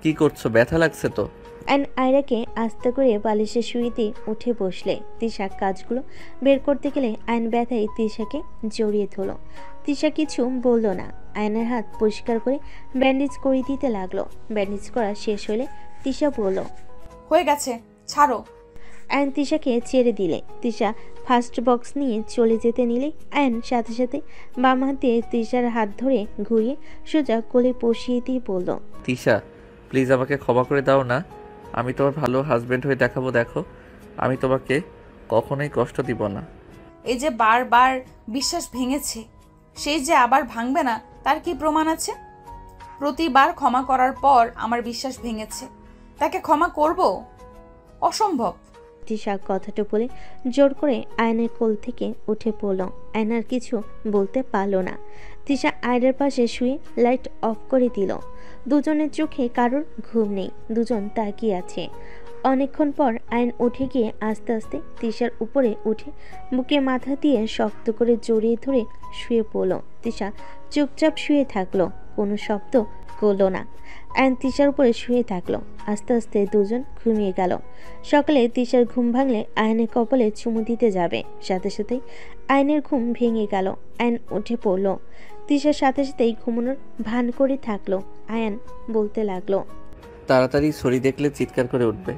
কি করছো? ব্যথা লাগছে তো? আয়ন আয়রাকে আস্তে করে বালিশে শুয়ে দিয়ে উঠে বসলে। তিশা কাজগুলো বের করতে গেলে আয়ন ব্যথায় তিশাকে জড়িয়ে ধরল। তিশা কিছু বলল না। আয়নের হাত পরিষ্কার করে ব্যান্ডেজ করে দিতে লাগলো। ব্যান্ডেজ করা শেষ হলে তিশা বলল, হয়ে গেছে, ছাড়ো। আয়ন তিশাকে ছেড়ে দিলে। তিশা ফার্স্ট বক্স নিয়ে চলে যেতে নিলে আয়ন সাথে সাথে বাম হাত দিয়ে তিশার হাত ধরে ঘুরিয়ে সোজা কোলে বসিয়ে দিয়ে বলল, তিশা, প্লিজ আমাকে ক্ষমা করে দাও না। আমি তোমার ভালো হাজবেন্ড হয়ে দেখাবো। দেখো, আমি তোমাকে কখনোই কষ্ট দিব না। এই যে বারবার বিশ্বাস ভেঙেছে, সেই যে আবার ভাঙবে না তার কি প্রমাণ আছে? প্রতিবার ক্ষমা করার পর আমার বিশ্বাস ভেঙেছে, তাকে ক্ষমা করব? অসম্ভব। তিশা কথাটা বলে জোর করে আয়নের কোল থেকে উঠে পড়ল। আয়নার কিছু বলতে পারল না। তিশা আয়নার পাশে শুয়ে লাইট অফ করে দিল। দুজনের চোখে কারোর ঘুম নেই, দুজন তাকিয়ে আছে। অনেকক্ষণ পর আয়ন উঠে গিয়ে আস্তে আস্তে তিশার উপরে উঠে বুকে মাথা দিয়ে শক্ত করে জড়িয়ে ধরে শুয়ে পড়ল। তিশা চুপচাপ শুয়ে থাকলো, কোনো শব্দ করলো না। আয়ন তিশার উপরে শুয়ে থাকলো। আস্তে আস্তে দুজন ঘুমিয়ে গেল। সকালে তিশার ঘুম ভাঙলে আয়নের কপালে চুমু দিতে যাবে, সাথে সাথেই আয়নের ঘুম ভেঙে গেল। আয়ন উঠে পড়ল। তিশার সাথে সাথেই ঘুমানোর ভান করে থাকলো। আয়ন বলতে লাগলো, তাড়াতাড়ি ছড়ি দেখলে চিৎকার করে উঠবে,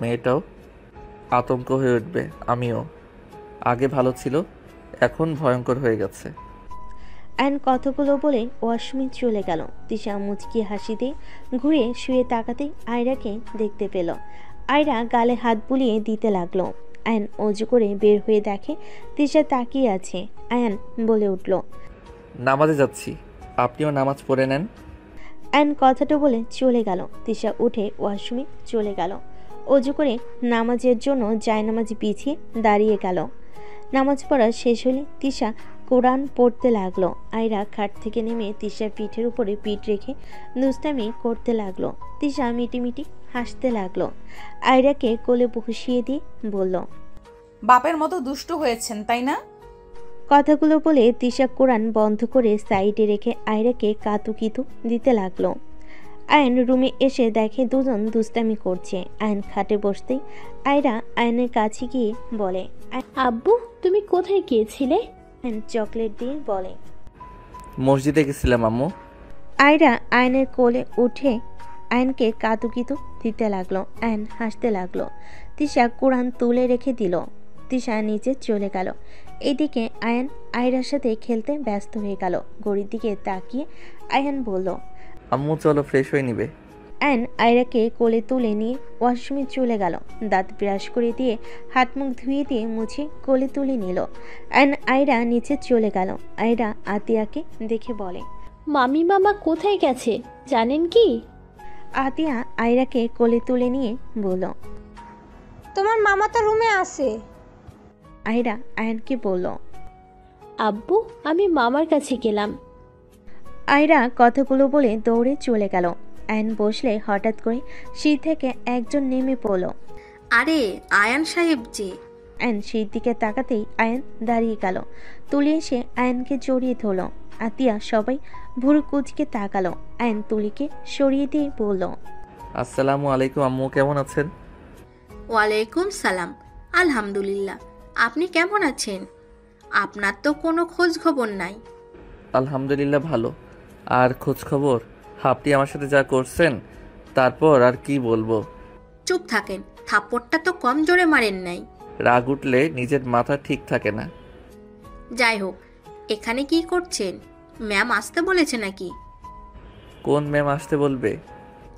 মেয়েটাও আতঙ্ক হয়ে উঠবে। আমিও। আগে ভালো ছিল, এখন ভয়ঙ্কর হয়ে গেছে। আয়ন কথাগুলো বলে ওয়াশরুমে চলে গেল। তিশা মুচকি হাসি দিয়ে ঘুরে শুয়ে তাকাতে আয়রাকে দেখতে পেল। আয়রা গালে হাত বুলিয়ে দিতে লাগলো। আয়ন অজু করে বের হয়ে দেখে তিশা তাকিয়ে আছে। আয়ন বলে উঠল, নামাজে যাচ্ছি, আপনিও নামাজ পড়ে নেন। আয়ন কথাটা বলে চলে গেল। তিশা উঠে ওয়াশরুমে চলে গেল। অজু করে নামাজের জন্য জায়নামাজ বিছিয়ে দাঁড়িয়ে গেল। নামাজ পড়া শেষ হলে তিশা কোরআন পড়তে লাগলো। আয়রা খাট থেকে নেমে তিশার পিঠের উপরে পিঠ রেখে দুষ্টামি করতে লাগলো। তিশা মিটিমিটি হাসতে লাগলো। আয়রাকে কোলে বসিয়ে দিয়ে বলল, বাপের মতো দুষ্ট হয়েছেন তাই না? কথাগুলো বলে তিশা কোরআন বন্ধ করে সাইডে রেখে আয়রাকে কাতুকিতু দিতে লাগলো। আয়ন রুমে এসে দেখে দুজন দুষ্টামি করছে। আয়ন খাটে বসতেই আয়রা আয়নের কাছে গিয়ে বলে, আব্বু, তুমি কোথায় গিয়েছিলে? আয়ন চকলেট দিয়ে বলে, মসজিদে গেছিলাম আম্মু। আয়রা আয়নের কোলে উঠে আয়নকে কাতুকিতু দিতে লাগলো। আয়ন হাসতে লাগলো। তিশা কোরআন তুলে রেখে দিল। তিশা নিচে চলে গেল। এদিকে আয়ন আয়রার সাথে খেলতে ব্যস্ত হয়ে গেল। ঘড়ির দিকে তাকিয়ে আয়ন বলল, আম্মু চলো ফ্রেশ হয়ে নিবে। আয়ন আয়রাকে কোলে তুলে নিয়ে ওয়াশরুমে চলে গেল। দাঁত ব্রাশ করে দিয়ে হাত মুখ ধুয়ে দিয়ে মুছে কোলে তুলে নিল। আয়ন আয়রা নিচে চলে গেল। আয়রা আতিয়াকে দেখে বলে, মামি মামা কোথায় গেছে জানেন কি? আতিয়া আয়রাকে কোলে তুলে নিয়ে বলল, তোমার মামা তো রুমে আছে। আয়রা আয়নকে বলল, আব্বু, আমি মামার কাছে গেলাম। আয়রা কথাগুলো বলে দৌড়ে চলে গেল। আয়ন বসলে হঠাৎ করে সিঁড়ি থেকে একজন নেমে পড়ল। আরে আয়ান সাহেব যে। আয়ন সিঁড়ির দিকে তাকাতেই আয়ন দাঁড়িয়ে গেল। তুলি এসে আয়নকে জড়িয়ে ধরল। আতিয়া সবাই ভুরু কুচকে তাকালো। আয়ন তুলিকে সরিয়ে দিয়ে বলল, আসসালামু আলাইকুম আম্মু, কেমন আছেন? ওয়ালাইকুম সালাম। আলহামদুলিল্লাহ, আপনি কেমন আছেন? আপনার তো কোনো খোঁজ খবর নাই। আলহামদুলিল্লাহ ভালো। আর খোঁজ খবর? আপনি আমার সাথে যা করছেন তারপর আর কি বলবো। চুপ থাকেন, থাপ্পড়টা তো কম জোরে মারেন নাই। রাগ উঠলে নিজের মাথা ঠিক থাকে না। যাই হোক, এখানে কি করছেন? ম্যাম আসতে বলেছে নাকি? কোন ম্যাম আসতে বলবে?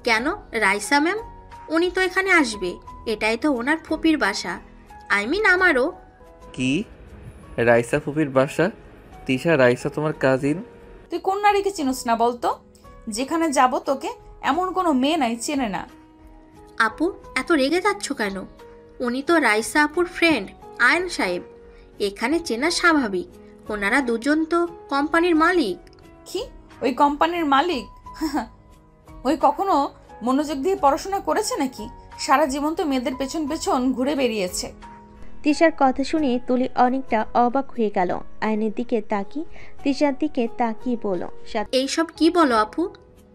কেন, রাইসা ম্যাম? উনি তো এখানে আসবে, এটাই তো ওনার ফুপির বাসা। আই মিন আমারও। কি? রাইসা ফুপির বাসা? তিশা, রাইসা তোমার কাজিন? তুই কোন নারীকে চিনোস না বলতো? যেখানে যাব তোকে এমন কোনো মেয়ে নাই চেনে না। আপু, এত রেগে যাচ্ছ কেন? উনি তো রাইসা আপুর ফ্রেন্ড আয়ন সাহেব। এখানে চেনা স্বাভাবিক, ওনারা দুজন তো কোম্পানির মালিক। কি? ওই কোম্পানির মালিক? ওই কখনো মনোযোগ দিয়ে পড়াশোনা করেছে নাকি? সারা জীবন তো মেয়েদের পেছন পেছন ঘুরে বেরিয়েছে। তিশার কথা শুনে তুলি অনেকটা অবাক হয়ে গেল। আয়নের দিকে তাকিয়ে তিশার দিকে তাকিয়ে বলল, এইসব কি বলো আপু?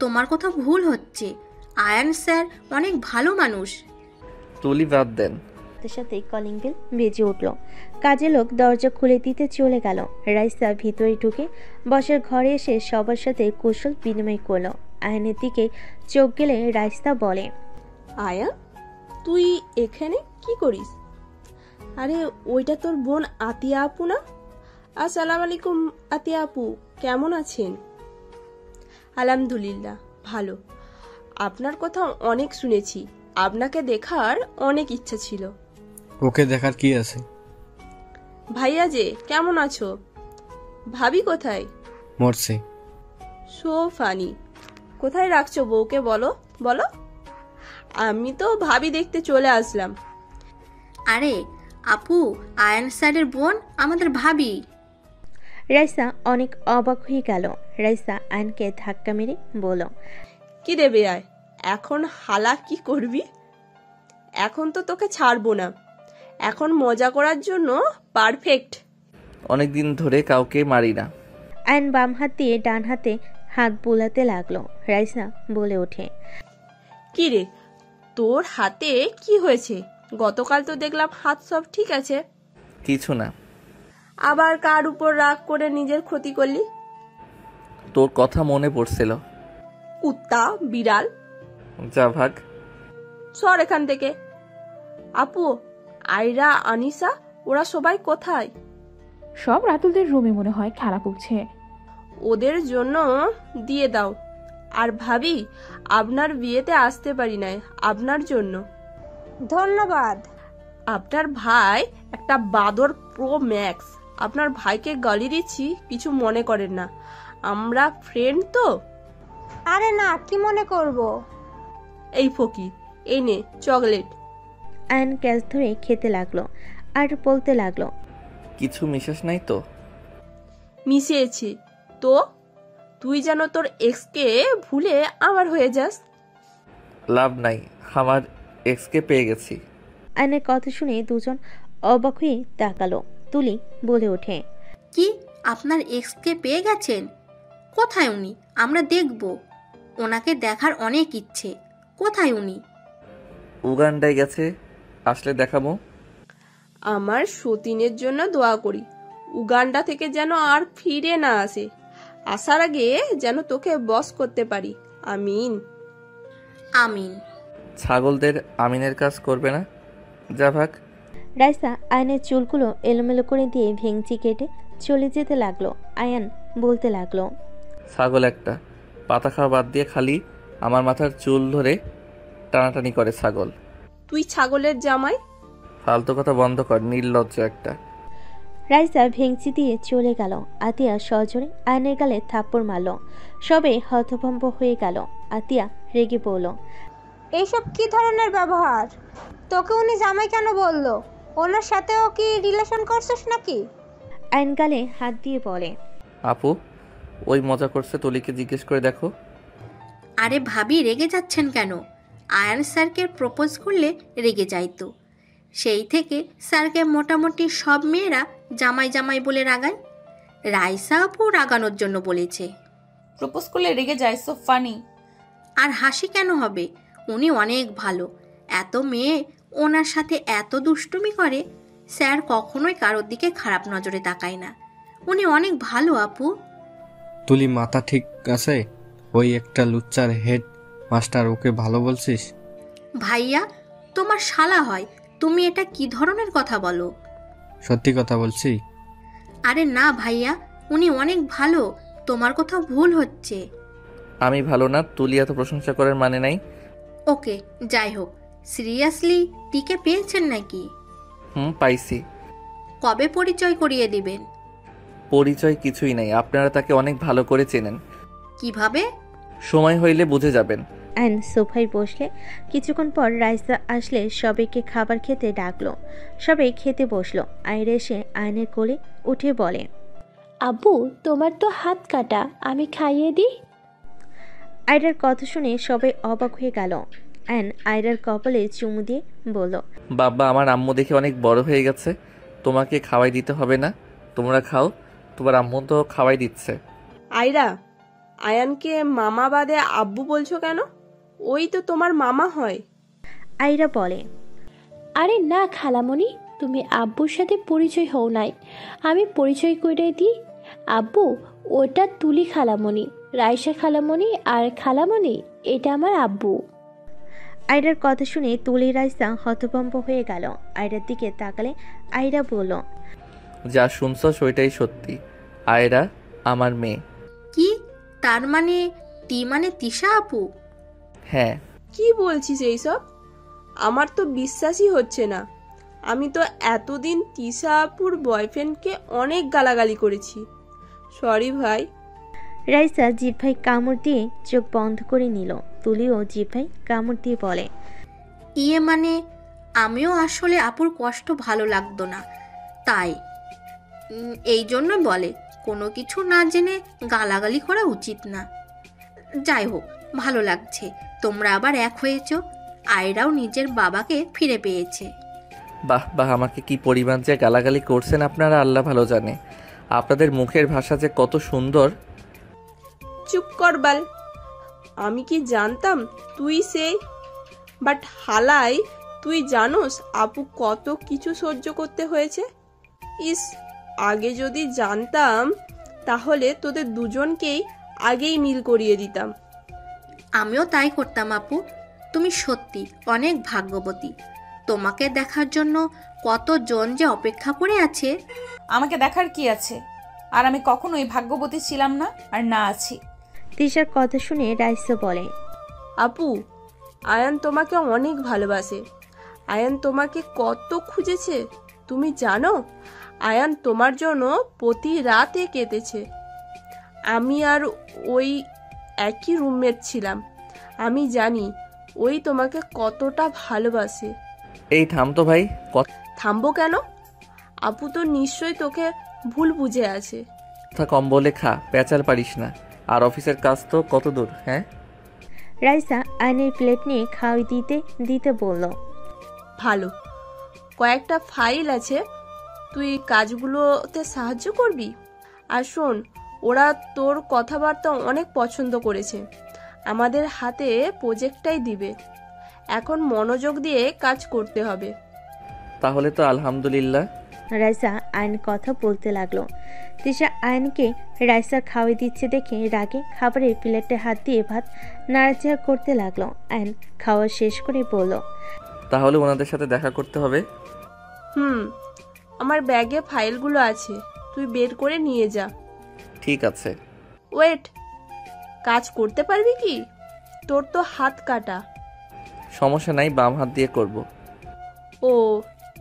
তোমার কথা ভুল হচ্ছে। আয়ান স্যার অনেক ভালো মানুষ। তুলি বাদ দেন। সাথে সাথে কলিং বেল বেজে উঠল। কাজের লোক দরজা খুলে দিতে চলে গেল। রাইসা ভিতরে ঢুকে বসার ঘরে এসে সবার সাথে কুশল বিনিময় করলো। আয়নের দিকে চোখ গেলে রাইসা বলে, আয়া, তুই এখানে কি করিস? আরে ওইটা তোর বোন আতিয়া আপু না? আসসালামু আলাইকুম আতিয়া আপু, কেমন আছেন? আলহামদুলিল্লাহ ভালো। আপনার কথা অনেক শুনেছি, আপনাকে দেখার অনেক ইচ্ছা ছিল। ওকে দেখার কি আছে? ভাইয়া যে, কেমন আছো? ভাবি কোথায়? মরছে। So funny. কোথায় রাখছো বউকে, বলো বলো। আমি তো ভাবি দেখতে চলে আসলাম। আরে আপু, আয়ান স্যারের বোন আমাদের ভাবি। রাইসা অনেক অবাক হয়ে গেল। রাইসা আয়নকে ধাক্কা মেরে বলল, কি দেবে আয়, এখন হালা কি করবি? এখন তো তোকে ছাড়বো না, এখন মজা করার জন্য পারফেক্ট। অনেকদিন ধরে কাউকে মারি না। আয়ন বাম হাত দিয়ে ডান হাতে হাত বোলাতে লাগলো। রাইসা বলে ওঠে, কি রে, তোর হাতে কি হয়েছে? গতকাল তো দেখলাম হাত সব ঠিক আছে। কিছু না। আবার কার উপর রাগ করে নিজের ক্ষতি করলি? তোর কথা মনে পড়ছিল। কুত্তা বিড়াল, যা ভাগ। সর এখান থেকে। আপু, আয়রা, আনিসা, ওরা সবাই কোথায়? সব রাতুলদের রুমে মনে হয় খেলা করছে। ওদের জন্য দিয়ে দাও। আর ভাবি, আপনার বিয়েতে আসতে পারি নাই আপনার জন্য। ধন্যবাদ। আপনার ভাই একটা বাদর প্রো ম্যাক্স। আপনার ভাইকে গালি দিচ্ছি, কিছু মনে করেন না, আমরা ফ্রেন্ড তো। আরে না, কি মনে করব? এই ফকির, এই নে চকলেট। আয়ন ক্যাচ ধরে খেতে লাগলো আর বলতে লাগলো, কিছু মিশাস নাই তো? মিশিয়েছি তো। তুই যেন তোর এক্সকে ভুলে আমার হয়ে যাস। লাভ নাই, আমার এক্সকে পেয়ে গেছি। আয়নের কথা শুনে দুজন অবাক হয়ে তাকালো। তুলি বলে ওঠে, কি, আপনার এক্সকে পেয়ে গেছেন? কোথায় উনি? আমরা দেখব। ওনাকে দেখার অনেক ইচ্ছে। কোথায় উনি? উগান্ডায় গেছে, আসলে দেখাবো। আমার সতীনের জন্য দোয়া করি, উগান্ডা থেকে যেন আর ফিরে না আসে। আসার আগে যেন তোকে বস করতে পারি। আমিন। আমিন। ছাগলদের আমিনের কাজ করবে না, যা ভাগ। রাইসা আয়নের চুলগুলো এলোমেলো করে দিয়ে ভেঙচি কেটে চলে যেতে লাগলো। আয়ান বলতে লাগলো, ছাগল একটা, পাতা খাওয়া বাদ দিয়ে খালি আমার মাথার চুল ধরে টানাটানি করে ছাগল। তুই ছাগলের জামাই? ফালতু কথা বন্ধ কর, নির্লজ্জ একটা। রাইসা ভেঙচি দিয়ে চলে গেল। আতিয়া সজোরে আয়নের গালে থাপ্পড় মারল। সবে হতভম্ব হয়ে গেল। আতিয়া রেগে বলল, এইসব কি ধরনের ব্যবহার? তোকে উনি জামাই কেন বললো? ওনার সাথেও কি রিলেশন করছিস নাকি? আয়ন গালে হাত দিয়ে বলে, আপু, ওই মজা করছে, তুলিকে জিজ্ঞেস করে দেখো। আরে ভাবি রেগে যাচ্ছেন কেন? আয়ান স্যারকে প্রপোজ করলে রেগে যাইতো। সেই থেকে স্যারকে মোটামুটি সব মেয়েরা জামাই জামাই বলে রাগায়। রাইসা আপু রাগানোর জন্য বলেছে। প্রপোজ করলে রেগে যায়, সো ফানি। আর হাসি কেন হবে? উনি অনেক ভালো। এত মেয়ে ওনার সাথে এত দুষ্টুমি করে, স্যার কখনোই কারোর দিকে খারাপ নজরে তাকায় না। উনি অনেক ভালো আপু। তুলি মাথা ঠিক আছে? ওই একটা লুচ্চার হেড মাস্টার, ওকে ভালো বলছিস? ভাইয়া তোমার শালা হয়, তুমি এটা কি ধরনের কথা বলো? সত্যি কথা বলছি। আরে না ভাইয়া, উনি অনেক ভালো, তোমার কোথাও ভুল হচ্ছে। আমি ভালো না, তুলি এত প্রশংসা করার মানে নাই। ওকে যাই হোক, সিরিয়াসলি টিকে পেয়েছেন নাকি? পাইছি। কবে পরিচয় করিয়ে দিবেন? পরিচয় কিছুই নাই, আপনারা তাকে অনেক ভালো করে চেনেন। কিভাবে? সময় হইলে বুঝে যাবেন। আয়ন সোফায় বসলে কিছুক্ষণ পর রাইসা আসলে সবাইকে খাবার খেতে ডাকলো। সবাই খেতে বসলো। আয়রা এসে আয়নের কোলে উঠে বলে, আব্বু তোমার তো হাত কাটা, আমি খাইয়ে দিই। আয়রার কথা শুনে সবাই অবাক হয়ে গেল। আয়ন আয়রার কপালে চুমু দিয়ে বলল, বাবা, আমার আম্মু দেখে অনেক বড় হয়ে গেছে, তোমাকে খাওয়াই দিতে হবে না, তোমরা খাও, তোমার আম্মু তো খাওয়াই দিচ্ছে। আয়রা, আয়ানকে মামা বাদে আব্বু বলছো কেন? ওই তো তোমার মামা হয়। আয়রা বলে, আরে না খালামণি, তুমি আব্বুর সাথে পরিচয় হও নাই, আমি পরিচয় করে দিই। আব্বু ওটা তুলি খালামণি, রাইসা খালামণি, আর খালামণি এটা আমার আব্বু। আয়রার কথা শুনে তুলি রাইসা হতভম্ব হয়ে গেল। আয়রার দিকে তাকালে আয়রা বলল, যা শুনছো সেটাই সত্যি, আয়রা আমার মেয়ে। কি? তার মানে মানে তিশা আপু? হ্যাঁ। কি বলছিস এইসব? আমার তো বিশ্বাসই হচ্ছে না। আমি তো এতদিন তিশা আপুর বয়ফ্রেন্ডকে অনেক গালাগালি করেছি। সরি ভাই। রাইসা জিভ্ভাই কামড় দিয়ে চোখ বন্ধ করে নিল। তুলিও জিভ্ভাই কামড় দিয়ে বলে, মানে আমিও আসলে আপুর কষ্ট ভালো লাগতো না, তাই এই জন্য বলে কোনো কিছু না জেনে গালাগালি করা উচিত না। যাই হোক, ভালো লাগছে তোমরা আবার এক হয়েছো। আয়রাও নিজের বাবাকে ফিরে পেয়েছে। বাহ বাহ, আমাকে কি পরিমাণ যে গালাগালি করছেন আপনারা আল্লাহ ভালো জানে। আপনাদের মুখের ভাষা যে কত সুন্দর। চুপ কর বাল। আমি কি জানতাম তুই সেই? বাট হালাই, তুই জানোস আপু কত কিছু সহ্য করতে হয়েছে? ইস, আগে যদি জানতাম তাহলে তোদের দুজনকেই আগেই মিল করিয়ে দিতাম। আমিও তাই করতাম আপু। তুমি সত্যি অনেক ভাগ্যবতী। তোমাকে দেখার জন্য কতজন যে অপেক্ষা করে আছে। আমাকে দেখার কি আছে? আর আমি কখনোই ভাগ্যবতী ছিলাম না, আর না আছি। তিশার কথা শুনে রাইসা বলে, আপু, আয়ান তোমাকে অনেক ভালোবাসে। আয়ান তোমাকে কত খুঁজেছে তুমি জানো? আয়ান তোমার জন্য প্রতি রাতে কেঁদেছে। আমি আর ওই একই রুমমেট ছিলাম। আমি জানি ওই তোমাকে কতটা ভালোবাসে। এই থাম তো ভাই। থামবো কেন? আপু তো নিশ্চয়ই তোকে ভুল বুঝে আছে। কথা কম বলে খা, পেঁচাল পারিস না। আর অফিসের কাজ তো কত দূর? হ্যাঁ। রাইসা আয়নের প্লেট নিয়ে খাওয়াই দিতে দিতে বলল, ভালো, কয়েকটা ফাইল আছে, তুই কাজগুলোতে সাহায্য করবি। আর শোন, ওরা তোর কথাবার্তা অনেক পছন্দ করেছে। আমাদের হাতে প্রজেক্টটাই দিবে। এখন মনোযোগ দিয়ে কাজ করতে হবে। তাহলে তো আলহামদুলিল্লাহ। রাইসা আয়ন কথা বলতে লাগলো। তিশা আয়নকে রাইসা খাওয়াই দিচ্ছে দেখে রাগে খাবারের প্লেটে হাত দিয়ে ভাত নাড়াচাড়া করতে লাগলো। আয়ন খাওয়া শেষ করে বলল, তাহলে ওনাদের সাথে দেখা করতে হবে। আমার ব্যাগে ফাইলগুলো আছে, তুই বের করে নিয়ে যা। ঠিক আছে। ওয়েট, কাজ করতে পারবি কি? তোর তো হাত কাটা। সমস্যা নাই, বাম হাত দিয়ে করব। ও,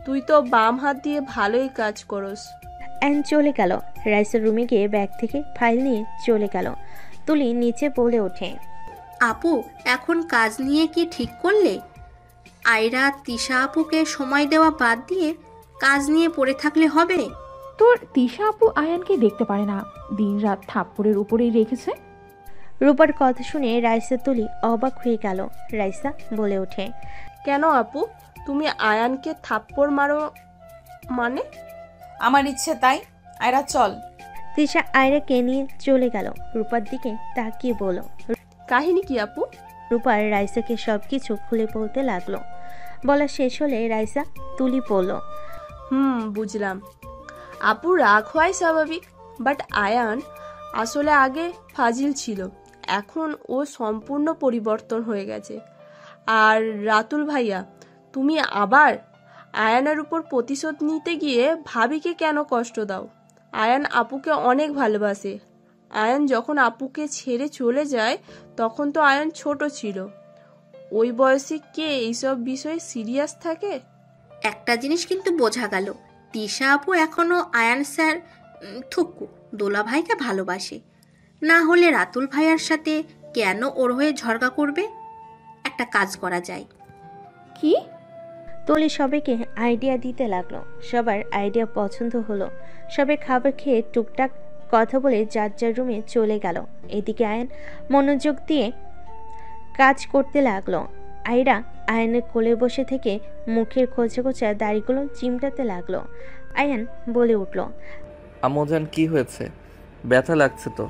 তুই তো বাম হাত দিয়ে ভালোই কাজ করস। অ্যান চলে গেল। রাইসার রুমে গিয়ে ব্যাগ থেকে ফাইল নিয়ে চলে গেল। তুলি নিচে বলে ওঠে, আপু এখন কাজ নিয়ে কি ঠিক করলে? আয়রা তিশা আপুকে সময় দেওয়া বাদ দিয়ে কাজ নিয়ে পড়ে থাকলে হবে? তোর তিশা আপু আয়ানকে দেখতে পারে না, দিনরাত থাপ্পড়ের উপরেই রেখেছে। রূপার কথা শুনে রাইসা তুলি অবাক হয়ে গেল। রাইসা বলে ওঠে, কেন আপু, তুমি আয়ানকে থাপ্পড় মারো মানে? আমার ইচ্ছে তাই। আয়রা চল। তিশা আয়রাকে নিয়ে চলে গেল। রূপার দিকে তাকিয়ে বলল, কাহিনী কি আপু? রূপার রাইসাকে সবকিছু খুলে বলতে লাগলো। বলা শেষ হলে রাইসা তুলি পড়ল। বুঝলাম। আপু রাগ হয় স্বাভাবিক, বাট আয়ান আসলে আগে ফাজিল ছিল, এখন ও সম্পূর্ণ পরিবর্তন হয়ে গেছে। আর রাতুল ভাইয়া, তুমি আবার আয়ানের উপর প্রতিশোধ নিতে গিয়ে ভাবিকে কেন কষ্ট দাও? আয়ান আপুকে অনেক ভালোবাসে। আয়ান যখন আপুকে ছেড়ে চলে যায় তখন তো আয়ান ছোট ছিল। ওই বয়সে কে এইসব বিষয়ে সিরিয়াস থাকে? একটা জিনিস কিন্তু বোঝা গেল, তিশা আপু এখনো আয়ান স্যার থুকু দোলা ভাইকে ভালোবাসে। না হলে রাতুল ভাইয়ার সাথে কেন ওর হয়ে ঝগড়া করবে? একটা কাজ করা যায়। কি? তুলি সবাইকে আইডিয়া দিতে লাগলো। সবার আইডিয়া পছন্দ হলো। সবাই খাবার খেয়ে টুকটাক কথা বলে যার যার রুমে চলে গেল। এদিকে আয়ান মনোযোগ দিয়ে কাজ করতে লাগলো। আয়রা আয়ানের কোলে বসে থেকে মুখের খোঁচা খোঁচা দাড়িগুলো চিমটাতে লাগলো। আয়ান বলে উঠল, আম্মুজান কি হয়েছে? ব্যথা লাগছে তো।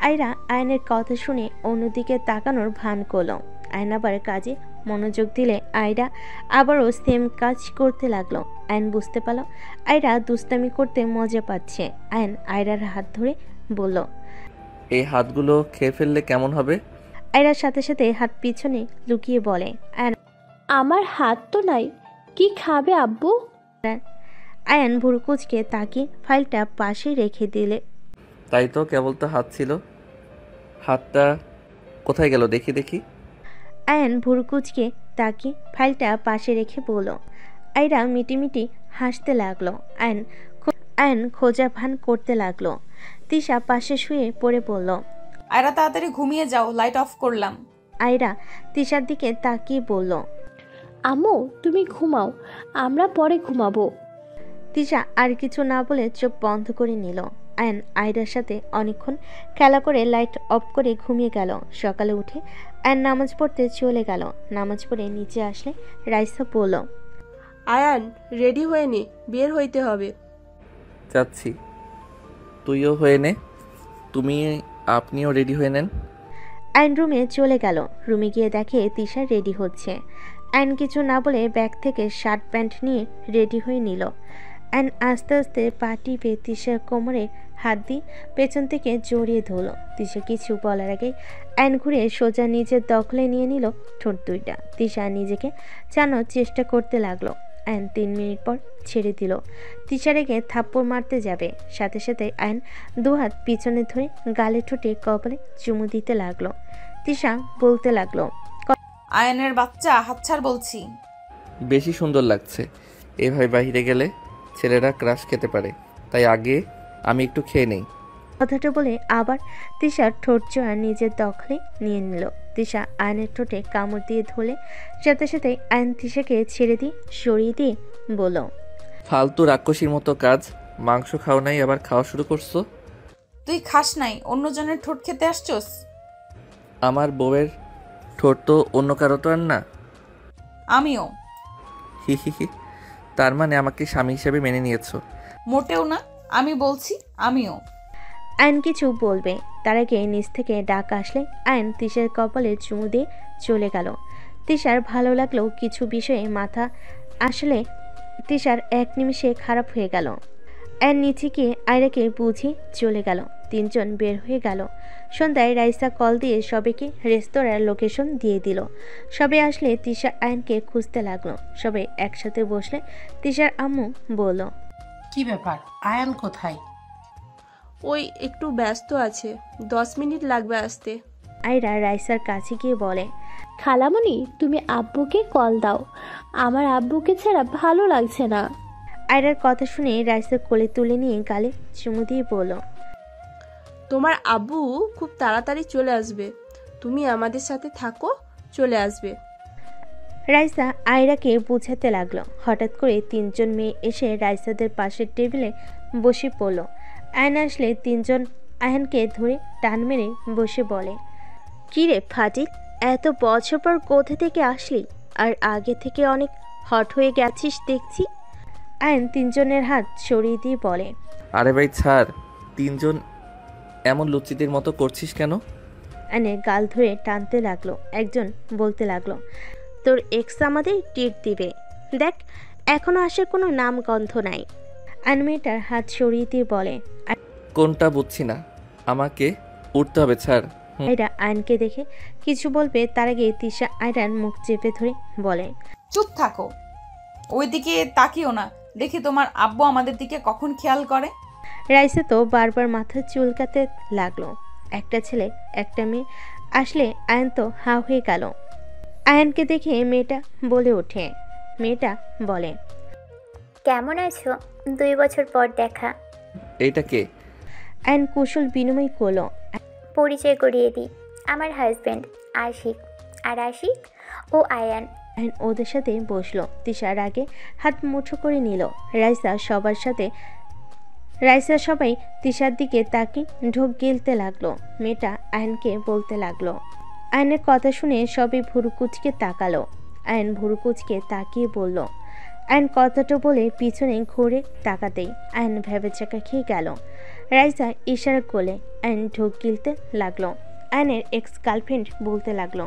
আয়রা আয়নের কথা শুনে অন্যদিকে তাকানোর ভান করলো। আয়ন আবার কাজে মনোযোগ দিলে আয়রা আবারও সেম কাজ করতে লাগলো। আয়ন বুঝতে পারল আয়রা দুষ্টামি করতে মজা পাচ্ছে। আয়ন আয়রার হাত ধরে বলল, এই হাতগুলো খেয়ে ফেললে কেমন হবে? আয়রার সাথে সাথে হাত পিছনে লুকিয়ে বলে, আয়ন আমার হাত তো নাই, কি খাবে আব্বু? আয়ন ভুরুকুচকে তাকিয়ে ফাইলটা পাশে রেখে দিলে। তাই তো, কেবল তো হাত ছিল। হাতটা কোথায় গেল দেখি দেখি। আয়ন ভুরুকুচকে তাকিয়ে ফাইলটা পাশে রেখে বলল। আয়রা মিটিমিটি হাসতে লাগলো। আয়ন খোঁজা ভান করতে লাগলো। তিশা পাশে শুয়ে পড়ে পড়ল। আয়রা তাড়াতাড়ি ঘুমিয়ে যাও, লাইট অফ করলাম। আয়রা তিশার দিকে তাকিয়ে বলল, আম্মু তুমি ঘুমাও, আমরা পরে ঘুমাবো। তিশা আর কিছু না বলে চোখ বন্ধ করে নিল। আয়ন আয়রার সাথে অনেকক্ষণ খেলা করে লাইট অফ করে ঘুমিয়ে গেল। সকালে উঠে আয়ন নামাজ পড়তে চলে গেল। নামাজ পড়ে নিচে আসলে রাইসা বলল, আয়ান রেডি হয়ে নে, বের হইতে হবে। যাচ্ছি। তুইও হয়ে নে। আপনিও রেডি হয়ে নেন। আয়ন রুমে চলে গেল। রুমে গিয়ে দেখে তিশা রেডি হচ্ছে। আয়ন কিছু না বলে ব্যাগ থেকে শার্ট প্যান্ট নিয়ে রেডি হয়ে নিল। আয়ন আস্তে আস্তে পা টিপে তিশার কোমরে হাত দিয়ে পেছন থেকে জড়িয়ে ধরল। তিশা কিছু বলার আগে আয়ন ঘুরে সোজা নিজের দখলে নিয়ে নিল ঠোঁট দুইটা। তিশা নিজেকে চানোর চেষ্টা করতে লাগলো। আয়ন 3 মিনিট পর ছেড়ে দিল। তিশা রেগে থাপ্পড় মারতে যাবে, সাথে সাথে আয়ন দুহাত পিছনে ধরে গালে ঠোঁটে কপালে চুমু দিতে লাগলো। তিশা বলতে লাগলো, আয়নের বাচ্চা হাতছাড় বলছি। বেশি সুন্দর লাগছে। এভাবে বাইরে গেলে ছেলেরা ক্রাশ খেতে পারে, তাই আগে আমি একটু খেয়ে নেই। কথাটা বলে আবার তিশার ঠোঁট জোড়া নিজের দখলে নিয়ে নিল। তিশা আয়নের ঠোঁটে কামড় দিয়ে ধরলে সাথে সাথে আয়ন তিশাকে ছেড়ে দিয়ে সরিয়ে দিয়ে বলল, ফালতু রাক্ষসীর মতো কাজ। মাংস খাও নাই, আবার খাওয়া শুরু করছো। তুই খাস নাই, অন্যজনের ঠোঁট খেতে আসছস? আমার বউয়ের ঠোঁট তো অন্য কারো তো আর না। আমিও। হি হি হি। তার মানে আমাকে স্বামী হিসেবে মেনে নিয়েছো? মোটেও না, আমি বলছি আমিও। আয়ন কিছু বলবে, তার আগে নিচ থেকে ডাক আসলে আয়ন তিশার কপালে চুমু দিয়ে চলে গেল। তিশার ভালো লাগলেও কিছু বিষয়ে মাথা আসলে তিশার এক নিমিষে খারাপ হয়ে গেল। আয়ন নিচে গিয়ে আয়রাকে বুঝিয়ে চলে গেল। 3 জন বের হয়ে গেল। সন্ধ্যায় রাইসা কল দিয়ে সবাইকে রেস্তোরাঁর লোকেশন দিয়ে দিল। সবাই আসলে তিশা আয়নকে খুঁজতে লাগলো। সবাই একসাথে বসলে তিশার আম্মু বলল, কি ব্যাপার, আয়ান কোথায়? ওই একটু ব্যস্ত আছে, 10 মিনিট লাগবে আসতে। আয়রা রাইসার কাছে গিয়ে বলে, খালামণি তুমি আব্বুকে কল দাও, আমার আব্বুকে ছাড়া ভালো লাগছে না। আয়রার কথা শুনে রাইসা কোলে তুলে নিয়ে গালে চুমু দিয়ে বলল, তোমার আব্বু খুব তাড়াতাড়ি চলে আসবে, তুমি আমাদের সাথে থাকো, চলে আসবে। রাইসা আয়রাকে বুঝাতে লাগলো। হঠাৎ করে তিনজন মেয়ে এসে রাইসাদের পাশের টেবিলে বসে পড়ল। আয়ন আসলে তিনজন আয়নকে ধরে টান মেরে বসে বলে, কী রে ফাজিল, এত বছর পর কোথা থেকে আসলি? আর আগে থেকে অনেক হট হয়ে গেছিস দেখছি। আয়ন তিনজনের হাত সরিয়ে দিয়ে বলে, আরে ভাই ছাড়, তিনজন এমন লুচিদের মতো করছিস কেন? আয়নের গাল ধরে টানতে লাগলো। একজন বলতে লাগলো, তোর এক্স আমাদের ট্রিট দিবে, দেখ এখনো আসার কোনো নাম গন্ধ নাই। আয়ন মেয়েটার হাত সরিয়ে দিয়ে বলে, কোনটা বুঝছি না, আমাকে উঠতে হবে, ছাড়। আয়রা আয়নকে দেখে কিছু বলবে তার আগে তিশা আয়রার মুখ চেপে ধরে বলে, চুপ থাকো, ওইদিকে তাকিও না, দেখি তোমার আব্বু আমাদের দিকে কখন খেয়াল করে। রাইসা তো বারবার মাথা চুলকাতে লাগলো। একটা ছেলে একটা মেয়ে আসলে আয়ন তো হা হয়ে গেল। আয়নকে দেখে মেয়েটা বলে ওঠে, মেয়েটা বলে, কেমন আছো? 2 বছর পর দেখা। এইটা কে? আয়ন কুশল বিনিময় করলো। পরিচয় করিয়ে দিই, আমার হাজব্যান্ড আশিক, আর আশিক ও আয়ান। আয়ন ওদের সাথে বসলো। তিশার আগে হাত মুঠো করে নিল। রাইসা সবাই তিশার দিকে তাকিয়ে ঢোক গিলতে লাগলো। মেয়েটা আয়নকে বলতে লাগলো। আয়নের কথা শুনে সবাই ভুরুকুচকে তাকালো। আয়ন ভুরুকুচকে তাকিয়ে বলল। আয়ন কথাটা বলে পিছনে ঘুরে তাকাতেই আয়ন ভেবেচাকা খেয়ে গেল। রাইসা ইশারা করলে আয়ন ঢোক গিলতে লাগলো। আয়নের এক্স গার্লফ্রেন্ড বলতে লাগলো,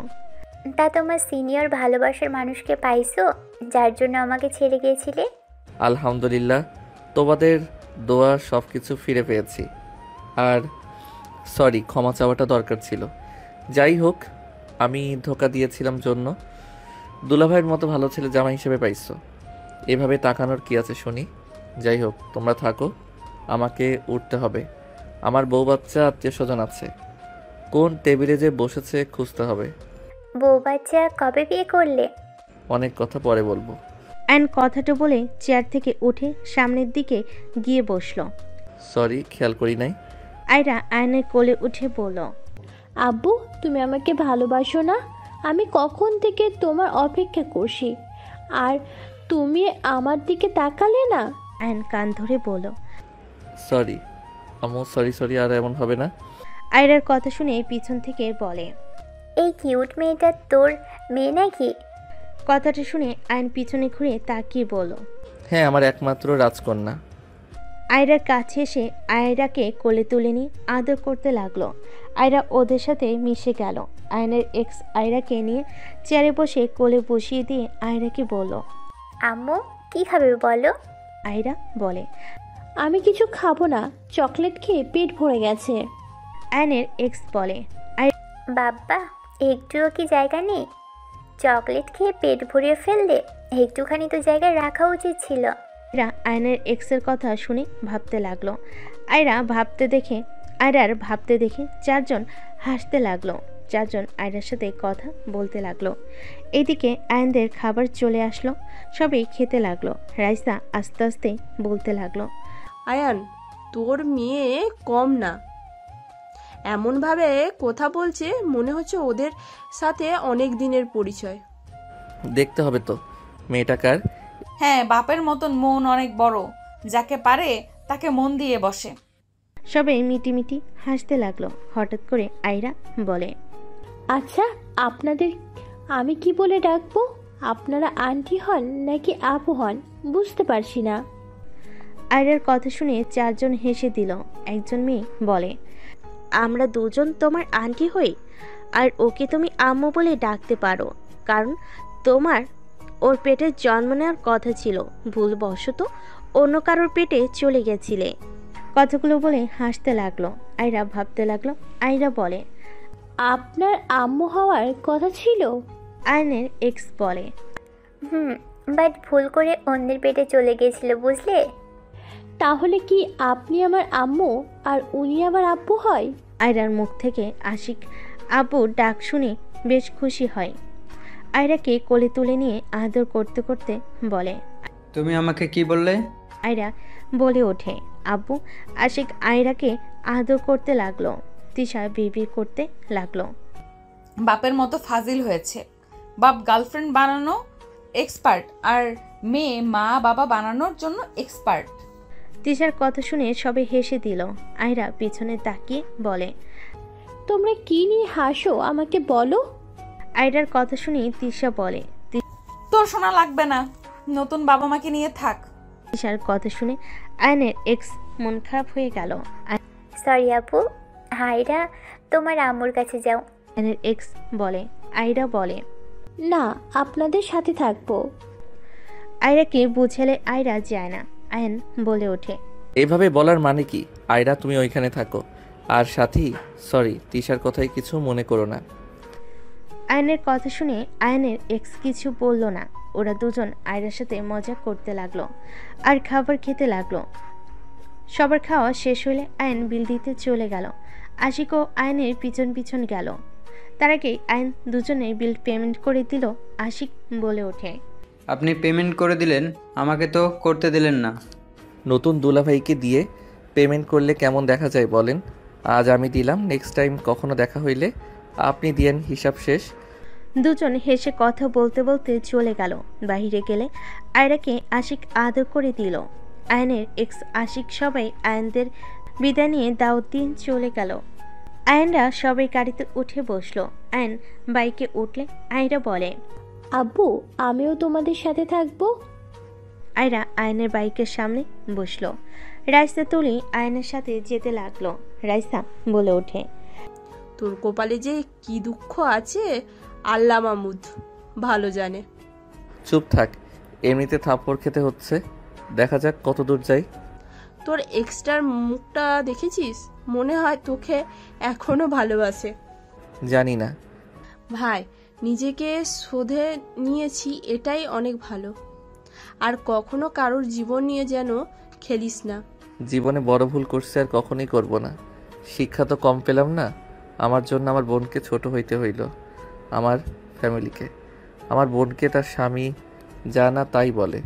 তা তোমার সিনিয়র ভালোবাসার মানুষকে পাইছো, যার জন্য আমাকে ছেড়ে গিয়েছিলে? আলহামদুলিল্লাহ, তোমাদের দোয়া সব কিছু ফিরে পেয়েছি। আর সরি, ক্ষমা চাওয়াটা দরকার ছিল। যাই হোক, আমি ধোকা দিয়েছিলাম জন্য। দুলাভাইয়ের মতো ভালো ছেলে জামাই হিসেবে পাইছো, এভাবে তাকানোর কি আছে শুনি। যাই হোক, তোমরা থাকো, আমাকে উঠতে হবে। আমার বউ বাচ্চা আত্মীয় স্বজন আছে, কোন টেবিলে যে বসেছে খুঁজতে হবে। বউ বাচ্চা কবে বিয়ে করলে? অনেক কথা পরে বলবো। আয়ন কথাটা বলে চেয়ার থেকে উঠে সামনের দিকে গিয়ে বসলো। সরি, খেয়াল করি নাই। আয়রা আয়নের কোলে উঠে বলল, আব্বু তুমি আমাকে ভালোবাসো না? আমি কখন থেকে তোমার অপেক্ষা করছি, আর তুমি আমার দিকে তাকালে না। আয়ন কান ধরে বলল, সরি আম্মু, সরি, আর এমন হবে না। আয়রার কথা শুনে পিছন থেকে বলে, এই কিউট মেয়েটা তোর মেয়ে নাকি? কথাটা শুনে আয়ন পিছনে ঘুরে তাকিয়ে বলল, হ্যাঁ, আমার একমাত্র রাজকন্যা। আয়রার কাছে এসে আয়রাকে কোলে তুলে নিয়ে আদর করতে লাগলো। আয়রা ওদের সাথে মিশে গেল। আয়নের এক্স আয়রাকে নিয়ে চেয়ারে বসে কোলে বসিয়ে দিয়ে আয়রাকে বলল, আম্মু কি খাবে বলো? আয়রা বলে, আমি কিছু খাবো না, চকলেট খেয়ে পেট ভরে গেছে। আয়নের এক্স বলে, বাবা একটুও কি জায়গা নেই? চকলেট খেয়ে পেট ভরিয়ে ফেললে, একটুখানি তো জায়গায় রাখা উচিত ছিল। আয়রা আয়নের এক্সের কথা শুনে ভাবতে লাগলো। আয়রার ভাবতে দেখে চারজন হাসতে লাগলো। চারজন আয়রার সাথে কথা বলতে লাগলো। এইদিকে আয়নদের খাবার চলে আসলো। সবাই খেতে লাগলো। রাইসা আস্তে আস্তে বলতে লাগলো, আয়ান তোর মেয়ে কম না, এমনভাবে কথা বলছে মনে হচ্ছে ওদের সাথে অনেক দিনের পরিচয়। দেখতে হবে তো মেয়েটা কার। হ্যাঁ, বাপের মতন মন অনেক বড়, যাকে পারে তাকে মন দিয়ে বসে। সবাই মিটিমিটি হাসতে লাগলো। হঠাৎ করে আয়রা বলে, আচ্ছা আপনাদের আমি কি বলে ডাকবো? আপনারা আন্টি হন নাকি আপু হন বুঝতে পারছি না। আয়রার কথা শুনে চারজন হেসে দিল। একজন মেয়ে বলে, আমরা দুজন তোমার আন্টি হই, আর ওকে তুমি আম্মু বলে ডাকতে পারো, কারণ তোমার ওর পেটে জন্ম নেওয়ার কথা ছিল, ভুলবশত অন্য কারোর পেটে চলে গেছিলে। কথাগুলো বলে হাসতে লাগলো। আয়রা ভাবতে লাগলো। আয়রা বলে, আপনার আম্মু হওয়ার কথা ছিল? আয়নের এক্স বলে, বাট ভুল করে অন্যের পেটে চলে গেছিল বুঝলে। তাহলে কি আপনি আমার আম্মু আর উনি আমার আব্বু হয়? আয়রার মুখ থেকে আশিক আব্বু ডাক শুনে বেশ খুশি হয়। আয়রাকে কোলে তুলে নিয়ে আদর করতে করতে বলে, তুমি আমাকে কি বললে? আয়রা বলে ওঠে, আব্বু। আশিক আয়রাকে আদর করতে লাগলো। তিশা বিড়বিড় করতে লাগলো, বাপের মতো ফাজিল হয়েছে, বাপ গার্লফ্রেন্ড বানানো এক্সপার্ট, আর মেয়ে মা বাবা বানানোর জন্য এক্সপার্ট। তিশার কথা শুনে সবে হেসে দিল। আয়রা পিছনে তাকিয়ে বলে, তোমরা কি নিয়ে হাসো আমাকে বলো। আয়রার কথা শুনে তিশা বলে, তোর শোনা লাগবে না, নতুন বাবা মাকে নিয়ে থাক। তিশার কথা শুনে আয়নের এক্স মন খারাপ হয়ে গেল। সরি আপু, হাইরা তোমার আম্মুর কাছে যাও। আয়নের এক্স বলে। আয়রা বলে, না, আপনাদের সাথে থাকবো। আয়রাকে বুঝালে আয়রা যায় না। আয়ন বলে ওঠে, এভাবে বলার মানে কি? আয়রা তুমি ওইখানে থাকো। আর সাথী, সরি, তিশার কথাই কিছু মনে করো না। আয়নের কথা শুনে আয়নের এক্স কিছু বলল না। ওরা দুজন আয়রার সাথে মজা করতে লাগলো আর খাবার খেতে লাগলো। সবার খাওয়া শেষ হলে আয়ন বিল দিতে চলে গেল। আশিকও আয়নের পিছন পিছন গেল। তার আগে আয়ন দুজনের বিল পেমেন্ট করে দিল। আশিক বলে ওঠে, আপনি পেমেন্ট করে দিলেন, আমাকে তো করতে দিলেন না। নতুন দুলাভাইকে দিয়ে পেমেন্ট করলে কেমন দেখা যায় বলেন? আজ আমি দিলাম, নেক্সট টাইম কখনো দেখা হইলে আপনি দিয়েন, হিসাব শেষ। দুজন হেসে কথা বলতে বলতে চলে গেল। বাইরে গেলে আয়রাকে আশিক আদর করে দিল। আয়নের এক্স আশিক সবাই আয়নদের বিদায় নিয়ে দাওয়াত দিয়ে চলে গেল। আয়নরা সবাই গাড়িতে উঠে বসলো। আয়ন বাইকে উঠলে আয়রা বলে, আব্বু, আমিও তোমাদের সাথে থাকবো। আয়রা আয়নের বাইকের সামনে বসলো। রাইসা তুলি আয়নের সাথে যেতে লাগলো। রাইসা বলে ওঠে, তোর কপালে যে কি দুঃখ আছে আল্লাহ মাহমুদ ভালো জানে। চুপ থাক, এমনিতে থাপ্পড় খেতে হচ্ছে, দেখা যাক কত দূর যাই। তোর এক্সট্রার মুখটা দেখেছিস? মনে হয় তোকে এখনো ভালোবাসে। জানি না ভাই, নিজেকে শোধে নিয়েছি, এটাই অনেক ভালো। আর কখনো কারোর জীবন নিয়ে যেন খেলিস না। জীবনে বড় ভুল করছে, আর কখনোই করব না। শিক্ষা তো কম পেলাম না। আমার জন্য আমার বোনকে ছোট হইতে হইল, আমার ফ্যামিলিকে। আমার বোনকে তার স্বামী যা না তাই বলে।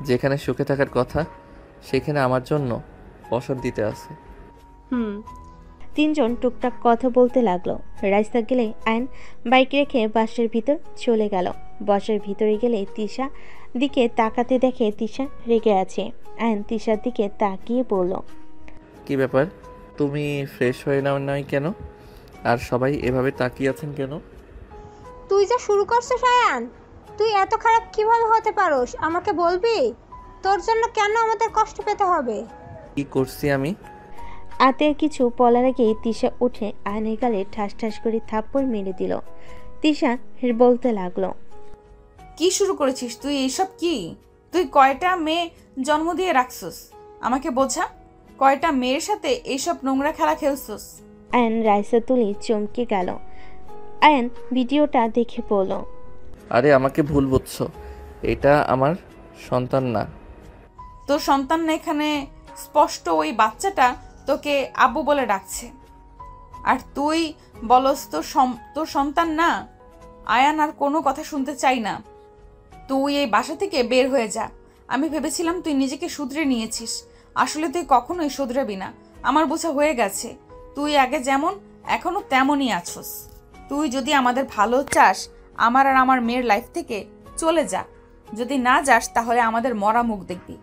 যেখানে সুখে থাকার কথা সেখানে আমার জন্য অশান্তিতে আছে। তিনজন টুকটাক কথা বলতে লাগলো। রাস্তা গেলে আয়ন বাইক রেখে বাসের ভিতর চলে গেল। বাসের ভিতরে গেলে তিশা দিকে তাকাতে দেখে তিশা রেগে আছে। আয়ন তিশার দিকে তাকিয়ে বলল, কি ব্যাপার, তুমি ফ্রেশ হয়ে নাও নাই কেন? আর সবাই এভাবে তাকিয়ে আছেন কেন? তুই যা শুরু করছিস আয়ান, তুই এত খারাপ কিভাবে হতে পারোস আমাকে বলবি? তোর জন্য কেন আমাদের কষ্ট পেতে হবে? কি করছি আমি? আতের কিছু বলার আগেই তিশা উঠে আয়নের গালে ঠাস ঠাস করে থাপ্পড় মেরে দিল। তিশা বলতে লাগলো, কি শুরু করেছিস তুই? এইসব কি? তুই কয়টা মেয়ে জন্ম দিয়ে রাখছস? আমাকে বোঝা, কয়টা মেয়ের সাথে এইসব নোংরা খেলা খেলছস? আয়ন রাইসা তুলি চমকে গেল। আয়ন ভিডিওটা দেখে বলল, আরে আমাকে ভুল বুঝছো, এটা আমার সন্তান না। তোর সন্তান না, এখানে স্পষ্ট ওই বাচ্চাটা তোকে আব্বু বলে ডাকছে, আর তুই বলস তোর সন্তান না। আয়ান আর কোনো কথা শুনতে চাই না। তুই এই বাসা থেকে বের হয়ে যা। আমি ভেবেছিলাম তুই নিজেকে শুধরে নিয়েছিস, আসলে তুই কখনোই শুধরাবি না। আমার বোঝা হয়ে গেছে, তুই আগে যেমন এখনো তেমনই আছস। তুই যদি আমাদের ভালো চাস, আমার আর আমার মেয়ের লাইফ থেকে চলে যা। যদি না যাস তাহলে আমাদের মরা মুখ দেখবি।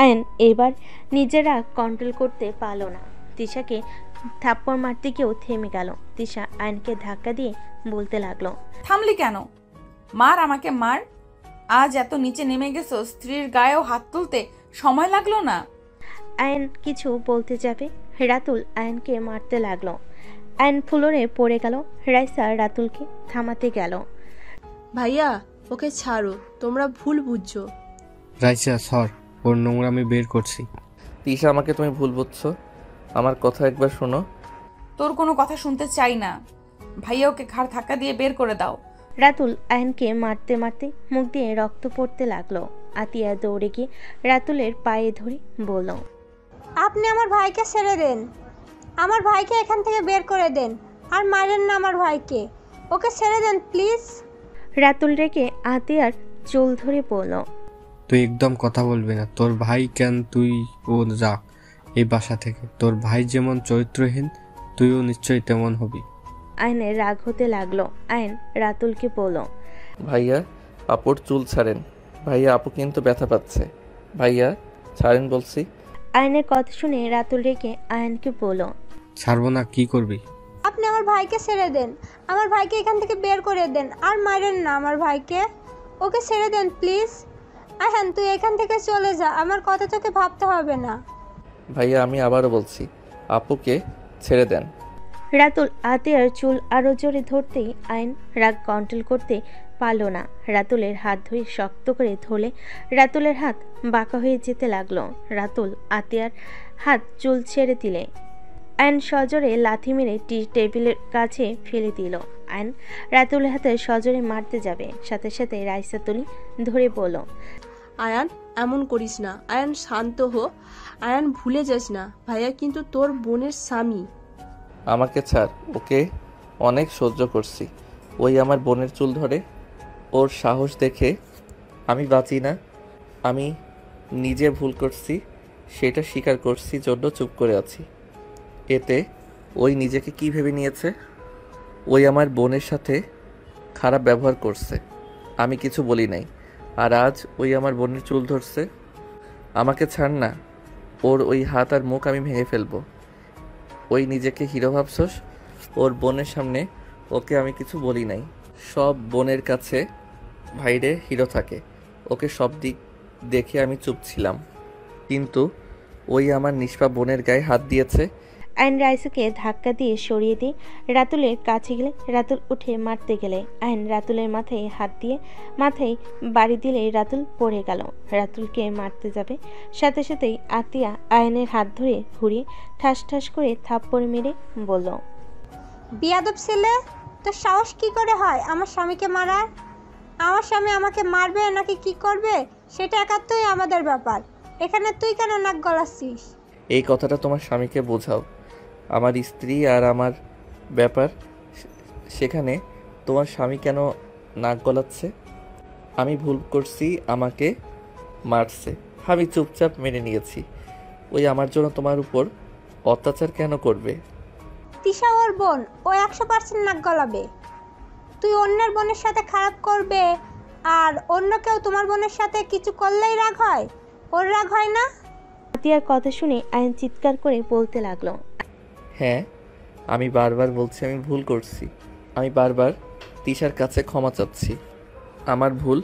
আয়ন এবার নিজেরা কন্ট্রোল করতে পারল না। তিশাকে থাপ্পড় মারতে গিয়েও থেমে গেল। তিশা আয়নকে ধাক্কা দিয়ে বলতে লাগলো, থামলি কেন? মার, আমাকে মার। আজ এত নিচে নেমে গেছো, স্ত্রীর গায়েও হাত তুলতে সময় লাগলো না। আয়ন কিছু বলতে যাবে, রাতুল আয়নকে মারতে লাগলো। আয়ন ফ্লোরে পড়ে গেল। রাইসা রাতুলকে থামাতে গেল। ভাইয়া, ওকে ছাড়ো, তোমরা ভুল বুঝছো। রাইসা সর, ওর নোংরা আমি বের করছি। তিশা, আমাকে তুমি ভুল বুঝছো, আমার কথা একবার শোনো। তোর কোনো কথা শুনতে চাই না। ভাইয়া, ওকে ঘাড় ধাক্কা দিয়ে বের করে দাও। রাতুল আয়নকে মারতে মারতে মুখ দিয়ে রক্ত পড়তে লাগলো। আতিয়া দৌড়ে গিয়ে রাতুলের পায়ে ধরে বলল, আপনি আমার ভাইকে ছেড়ে দেন, আমার ভাইকে এখান থেকে বের করে দেন, আর মারেন না আমার ভাইকে। ওকে ছেড়ে দেন প্লিজ। রাতুল রেখে আতিয়ার চুল ধরে বলল, তুই একদম কথা বলবি না। তোর ভাই কেন, তুই ও যা এই বাসা থেকে। তোর ভাই যেমন চরিত্রহীন, তুইও নিশ্চয়ই তেমন হবি। আয়নের রাগ হতে লাগলো। আয়ন রাতুলকে বলল, ভাইয়া, আপুর চুল ছাড়েন। ভাইয়া, আপু কিন্তু ব্যথা পাচ্ছে। ভাইয়া ছাড়েন বলছি। আয়নের কথা শুনে রাতুল রেগে আয়নকে বলল, ছাড়বো না, কি করবি? আপনি আমার ভাইকে ছেড়ে দেন, আমার ভাইকে এখান থেকে বের করে দেন, আর মারেন না আমার ভাইকে। ওকে ছেড়ে দেন প্লিজ। আহান, তুই এখান থেকে চলে যা, আমার কথা তোকে ভাবতে হবে না। ভাইয়া, আমি আবারও বলছি, আপুকে ছেড়ে দেন। রাতুল আতিয়ার চুল আরো জোরে ধরতেই আইন রাগ কন্ট্রোল করতে পারল না। রাতুলের হাত ধরে শক্ত করে ধরলে রাতুলের হাত বাঁকা হয়ে যেতে লাগলো। রাতুল আতিয়ার হাত চুল ছেড়ে দিলে আইন সজোরে লাথি মেরে টি টেবিলের কাছে ফেলে দিল। আইন রাতুলের হাতে সজোরে মারতে যাবে, সাথে সাথে রাইসা তুলি ধরে বলল, আয়ান এমন করিস না। আয়ান শান্ত হো। আয়ান ভুলে যাস না, ভাইয়া কিন্তু তোর বোনের স্বামী। আমাকে ছাড়, ওকে অনেক সহ্য করছি। ওই আমার বোনের চুল ধরে, ওর সাহস দেখে আমি বাঁচি না। আমি নিজে ভুল করছি, সেটা স্বীকার করছি জন্য চুপ করে আছি। এতে ওই নিজেকে কি ভেবে নিয়েছে? ওই আমার বোনের সাথে খারাপ ব্যবহার করছে, আমি কিছু বলি নাই, আর আজ ওই আমার বোনের চুল ধরছে। আমাকে ছাড় না, ওর ওই হাত আর মুখ আমি ভেঙে ফেলবো। ওই নিজেকে হিরো ভাবছস? ওর বোনের সামনে ওকে আমি কিছু বলি নাই। সব বোনের কাছে ভাইরে হিরো থাকে, ওকে সব দিক দেখে আমি চুপ ছিলাম, কিন্তু ওই আমার নিষ্পাপ বোনের গায়ে হাত দিয়েছে। আইন রাইসাকে ধাক্কা দিয়ে সরিয়ে দিয়ে রাতুলের কাছে গেলে রাতুল উঠে মারতে গেলে আইন রাতুলের মাথায় হাত দিয়ে মাথায় বাড়ি দিলে রাতুল পড়ে গেল। রাতুলকে মারতে যাবে, সাথে সাথেই আতিয়া আয়নের হাত ধরে ঘুরিয়ে ঠাস ঠাস করে থাপ্পড় মেরে বলল, বিয়াদব ছেলে, তোর সাহস কি করে হয় আমার স্বামীকে মারার? আমার স্বামী আমাকে মারবে নাকি কি করবে সেটা একান্তই আমাদের ব্যাপার, এখানে তুই কেন নাক গলাচ্ছিস? এই কথাটা তোমার স্বামীকে বোঝাও। আমার স্ত্রী আর আমার ব্যাপার, সেখানে তোমার স্বামী কেন নাক গলাচ্ছে? আমি ভুল করছি, আমাকে মারছে, আমি চুপচাপ মেনে নিয়েছি। ওই আমার জন্য তোমার উপর অত্যাচার কেন করবে? তিশা ওর বোন, ও 100% নাক গলাবে। তুই অন্যের বোনের সাথে খারাপ করবে আর অন্য কেউ তোমার বোনের সাথে কিছু করলেই রাগ হয়, ওর রাগ হয় না? আতিয়ার কথা শুনে আইন চিৎকার করে বলতে লাগলো, হ্যাঁ, আমি বারবার বলছি আমি ভুল করছি, আমি বারবার তিশার কাছে ক্ষমা চাচ্ছি। আমার ভুল,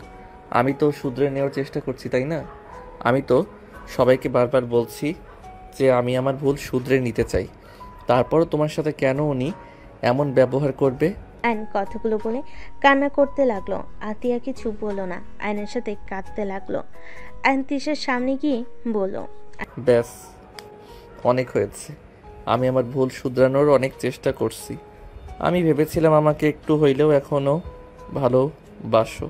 আমি তো শুধরে নেওয়ার চেষ্টা করছি, তাই না? আমি তো সবাইকে বারবার বলছি যে আমি আমার ভুল শুধরে নিতে চাই, তারপরও তোমার সাথে কেন উনি এমন ব্যবহার করবে? আইন কথাগুলো বলে কান্না করতে লাগলো। আতিয়া কিছু বলল না, আইনের সাথে কাঁদতে লাগলো। আইন তিশার সামনে গিয়ে বলল, ব্যাস, অনেক হয়েছে। আমি আমার ভুল শুধরানোর অনেক চেষ্টা করছি। আমি ভেবেছিলাম আমাকে একটু হইলেও এখনও ভালোবাসো,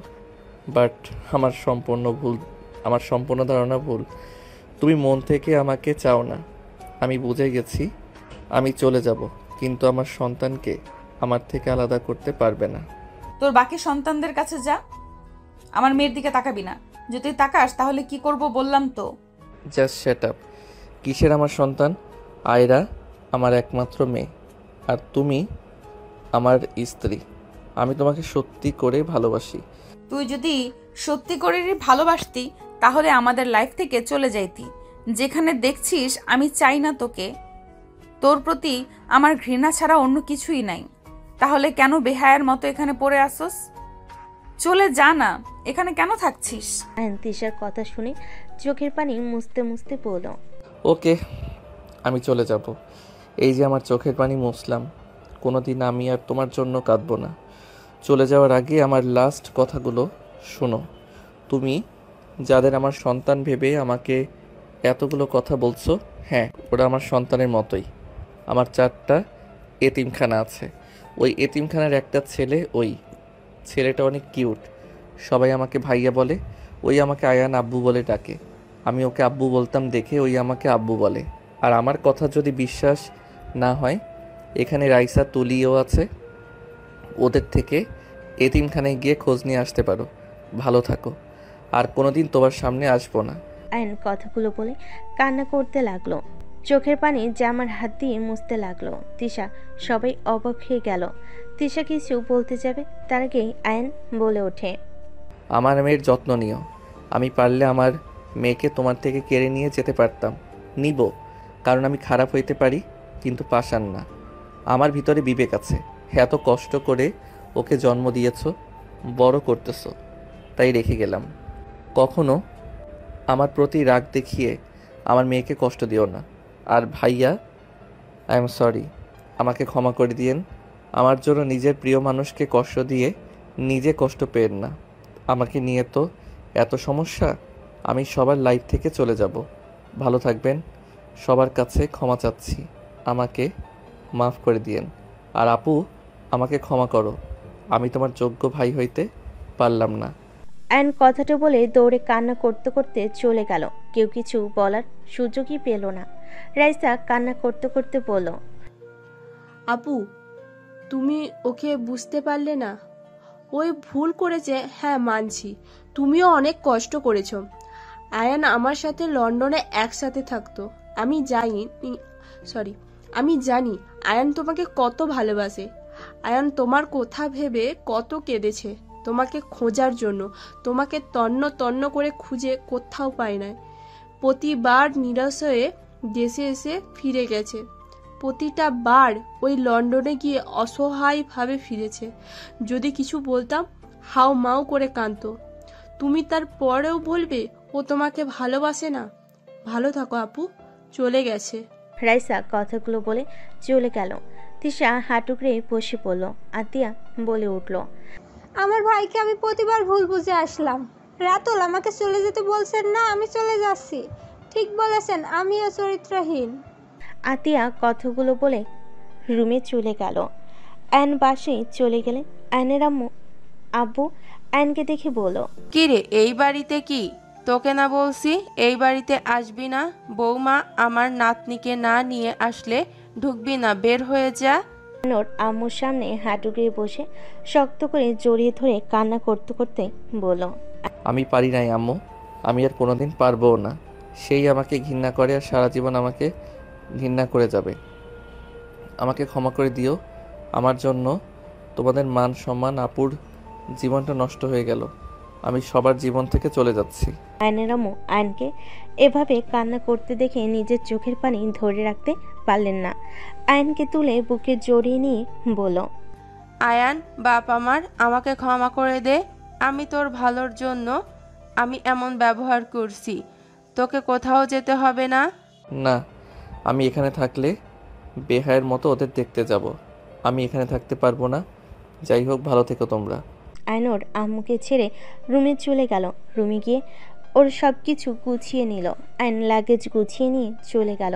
বাট আমার সম্পূর্ণ ধারণা ভুল। তুমি মন থেকে আমাকে চাও না, আমি বুঝে গেছি। আমি চলে যাব, কিন্তু আমার সন্তানকে আমার থেকে আলাদা করতে পারবে না। তোর বাকি সন্তানদের কাছে যা, আমার মেয়ের দিকে তাকাবি না। যদি তুই তাকাস তাহলে কি করব বললাম তো। Just shut up. কিসের আমার সন্তান? আয়রা আমার একমাত্র মেয়ে, আর তুমি আমার স্ত্রী। আমি তোমাকে সত্যি করে ভালোবাসি। তুই যদি সত্যি করে ভালোবাসতি তাহলে আমাদের লাইফ থেকে চলে যাইতি। যেখানে দেখছিস আমি চাই না তোকে, তোর প্রতি আমার ঘৃণা ছাড়া অন্য কিছুই নাই, তাহলে কেন বেহায়ার মতো এখানে পড়ে আসোস? চলে যা না, এখানে কেন থাকছিস? আইন তিশার কথা শুনে চোখের পানি মুছতে মুছতে বলল, ওকে, আমি চলে যাব। এই যে আমার চোখের পানি মুছলাম, কোনোদিন আমি আর তোমার জন্য কাঁদবো না। চলে যাওয়ার আগে আমার লাস্ট কথাগুলো শোনো। তুমি যাদের আমার সন্তান ভেবে আমাকে এতগুলো কথা বলছো, হ্যাঁ, ওরা আমার সন্তানের মতোই। আমার 4টা এতিমখানা আছে, ওই এতিমখানার একটা ছেলে, ওই ছেলেটা অনেক কিউট। সবাই আমাকে ভাইয়া বলে, ওই আমাকে আয়ান আব্বু বলে ডাকে। আমি ওকে আব্বু বলতাম দেখে ওই আমাকে আব্বু বলে। আর আমার কথা যদি বিশ্বাস না হয়, এখানে রাইসা তুলিও আছে, ওদের থেকে এতিমখানায় গিয়ে খোঁজ নিয়ে আসতে পারো। ভালো থাকো, আর কোনোদিন তোমার সামনে আসবো না। আইন কথাগুলো বলে কান্না করতে লাগলো। চোখের পানি জামার হাত দিয়ে মুছতে লাগলো। তিশা সবাই অবাক হয়ে গেল। তিশা কিছু বলতে যাবে, তার আগেই আয়ন বলে ওঠে, আমার মেয়ের যত্ন নিও। আমি পারলে আমার মেয়েকে তোমার থেকে কেড়ে নিয়ে যেতে পারতাম, নিব, কারণ আমি খারাপ হইতে পারি, কিন্তু পাষাণ না। আমার ভিতরে বিবেক আছে। এত কষ্ট করে ওকে জন্ম দিয়েছ, বড় করতেছ, তাই রেখে গেলাম। কখনো আমার প্রতি রাগ দেখিয়ে আমার মেয়েকে কষ্ট দিও না। আর ভাইয়া, আই এম সরি, আমাকে ক্ষমা করে দিয়েন। আমার জন্য নিজের প্রিয় মানুষকে কষ্ট দিয়ে নিজে কষ্ট পেয়েন না। আমাকে নিয়ে তো এত সমস্যা, আমি সবার লাইফ থেকে চলে যাব। ভালো থাকবেন। সবার কাছে ক্ষমা চাচ্ছি, আমাকে মাফ করে দিয়েন। আর আপু, আমাকে ক্ষমা করো, আমি তোমার যোগ্য ভাই হইতে পারলাম না। আয়ন কথাটা বলে দৌড়ে কান্না করতে করতে চলে গেল। কেউ কিছু বলার সুযোগই পেল না। রাইসা কান্না করতে করতে বলল, আপু, তুমি ওকে বুঝতে পারলে না? ওই ভুল করেছে, হ্যাঁ মানছি। তুমিও অনেক কষ্ট করেছো। আয়ান আমার সাথে লন্ডনে একসাথে থাকতো। আমি জানি আয়ান তোমাকে কত ভালোবাসে। আয়ান তোমার কথা ভেবে কত কেঁদেছে তোমাকে খোঁজার জন্য। তোমাকে তন্ন তন্ন করে খুঁজে কোথাও পায় না। প্রতিবার নিরাশ হয়ে দেশে এসে ফিরে গেছে। প্রতিটা বার ওই লন্ডনে গিয়ে অসহায়ভাবে ফিরেছে। যদি কিছু বলতাম হাউ মাউ করে কাঁদতো। তুমি তার পরেও বলবে ও তোমাকে ভালোবাসে না? ভালো থাকো আপু, চলে গেছে। রাইসা কথাগুলো বলে চলে গেল। তিশা হাঁটুকড়ে বসে পড়ল। আতিয়া বলে উঠল, আমার ভাইকে আমি প্রতিবার ভুল বুঝে আসলাম। রাতুল আমাকে চলে যেতে বলছেন না, আমি চলে যাচ্ছি। ঠিক বলেছেন, আমিও চরিত্রহীন। আতিয়া কথাগুলো বলে রুমে চলে গেল। অ্যান বাসে চলে গেলে অ্যানের আব্বু অ্যানকে দেখে বলল, কি রে, এই বাড়িতে কি তোকে না বলছি এই বাড়িতে আসবি না? বৌমা আমার নাতনিকে না নিয়ে আসলে ঢুকবি না, বের হয়ে যা। নোর আম্মুর সামনে হাঁটু গিয়ে বসে শক্ত করে জড়িয়ে ধরে কান্না করতে করতে বলল, আমি পারি নাই আম্মু, আমি আর কোনোদিন পারবও না। সেই আমাকে ঘৃণা করে আর সারা জীবন আমাকে ঘৃণা করে যাবে। আমাকে ক্ষমা করে দিও। আমার জন্য তোমাদের মান সম্মান, আপুর জীবনটা নষ্ট হয়ে গেল। আমি সবার জীবন থেকে চলে যাচ্ছি। আয়নের আম্মু আয়নকে এভাবে কান্না করতে দেখে নিজের চোখের পানি ধরে রাখতে পারলেন না। আয়নকে তুলে বুকে জড়িয়ে নিয়ে বলল, আয়ান বাপ আমার, আমাকে ক্ষমা করে দে। আমি তোর ভালোর জন্য আমি এমন ব্যবহার করছি। তোকে কোথাও যেতে হবে না। না, আমি এখানে থাকলে বেহায়ের মতো ওদের দেখতে যাব। আমি এখানে থাকতে পারবো না। যাই হোক, ভালো থেকো তোমরা। আয়নোর আম্মুকে ছেড়ে রুমে চলে গেল। রুমে গিয়ে ওর সব কিছু গুছিয়ে নিল। আয়ন লাগেজ গুছিয়ে নিয়ে চলে গেল।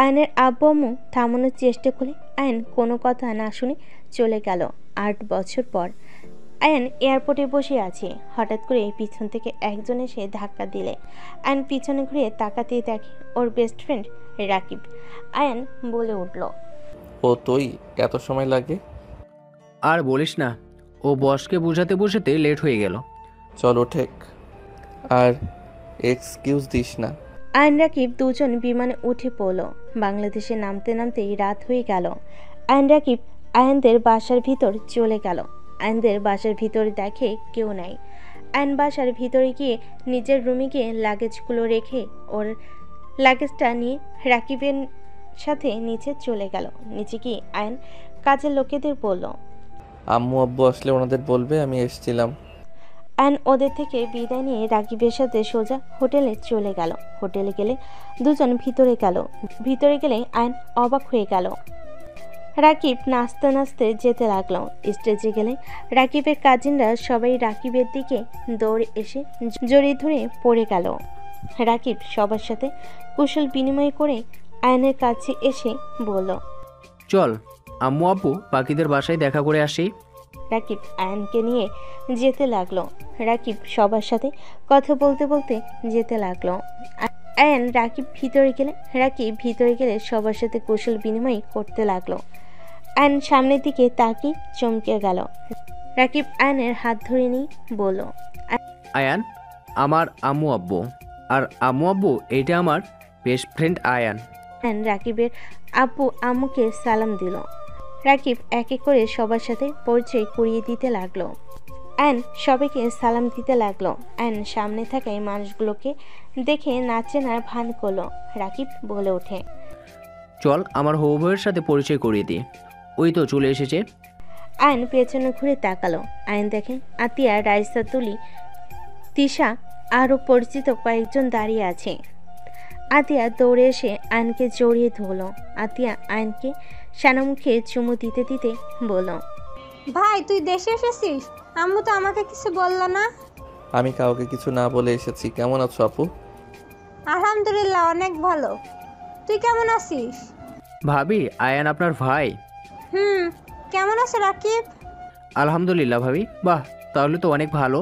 আয়নের আব্বু আম্মু থামানোর চেষ্টা করে আয়ন কোনো কথা না শুনে চলে গেল। 8 বছর পর আয়ন এয়ারপোর্টে বসে আছে। হঠাৎ করে পিছন থেকে একজন এসে ধাক্কা দিলে আয়ন পিছনে ঘুরে তাকাতেই দেখে ওর বেস্ট ফ্রেন্ড রাকিব। আয়ন বলে উঠল, ও তুই, এত সময় লাগে? আর বলিস না, ও বসকে বোঝাতে বোঝাতে লেট হয়ে গেল। চল ওঠেক, আর এক্সকিউজ দিস না। আয়ন রাকিব দুজন বিমানে উঠে পড়ল। বাংলাদেশে নামতে নামতেই রাত হয়ে গেল। আয়ন রাকিব আয়নদের বাসার ভিতর চলে গেল। আয়নদের বাসার ভিতরে দেখে কেউ নাই। আয়ন বাসার ভিতরে গিয়ে নিজের রুমে গিয়ে লাগেজগুলো রেখে ওর লাগেজটা নিয়ে রাকিবের সাথে নিচে চলে গেল। নিচে গিয়ে আয়ন কাজের লোকেদের বলল, আম্মু আব্বু আসলে ওনাদের বলবে আমি এসেছিলাম। আয়ন ওদের থেকে বিদায় নিয়ে রাকিবের সাথে সোজা হোটেলে চলে গেল। হোটেলে গেলে দুজন ভিতরে গেল। ভিতরে গেলে আয়ন অবাক হয়ে গেল। রাকিব নাচতে নাচতে যেতে লাগলো। স্টেজে গেলে রাকিবের কাজিনরা সবাই রাকিবের দিকে দৌড়ে এসে জড়িয়ে ধরে পড়ে গেল। রাকিব সবার সাথে কুশল বিনিময় করে আয়নের কাছে এসে বলল, চল আম্মু আব্বু বাকিদের বাসায় দেখা করে আসি। রাকিব আয়নকে নিয়ে যেতে লাগলো। রাকিব সবার সাথে কথা বলতে বলতে যেতে লাগলো। আয়ন রাকিব ভিতরে গেলে সবার সাথে কৌশল বিনিময় করতে লাগলো। আয়ন সামনের দিকে তাকিয়ে চমকে গেল। রাকিব আয়নের হাত ধরে নিয়ে বলল, আয়ান আমার আম্মু আব্বু, আর আম্মু আব্বু এইটা আমার বেস্ট ফ্রেন্ড আয়ান। আয়ন রাকিবের আব্বু আম্মুকে সালাম দিল। রাকিব এক এক করে সবার সাথে পরিচয় করিয়ে দিতে লাগলো। আয়ন সবাইকে সালাম দিতে লাগলো। আয়ন সামনে থাকা এই মানুষগুলোকে দেখে নাচেনার ভান করলো। রাকিব বলে ওঠে, চল আমার হবু বউয়ের সাথে পরিচয় করিয়ে দিই, ওই তো চলে এসেছে। আয়ন পেছনে ঘুরে তাকালো। আয়ন দেখে আতিয়া, রাইসা, তুলি, তিশা আরও পরিচিত কয়েকজন দাঁড়িয়ে আছে। আতিয়া দৌড়ে এসে আয়নকে জড়িয়ে ধরল। আতিয়া আয়নকে সানামুখে চুমু দিতে দিতে বলল, ভাই তুই দেশে এসেছিস? আম্মু তো আমাকে কিছু বললো না। আমি কাউকে কিছু না বলে এসেছি। কেমন আছো আপু? আলহামদুলিল্লাহ, অনেক ভালো। তুই কেমন আছিস? ভাবি, আয়ান আপনার ভাই। কেমন আছো রাকিব? আলহামদুলিল্লাহ ভাবি। বাহ, তাহলে তো অনেক ভালো।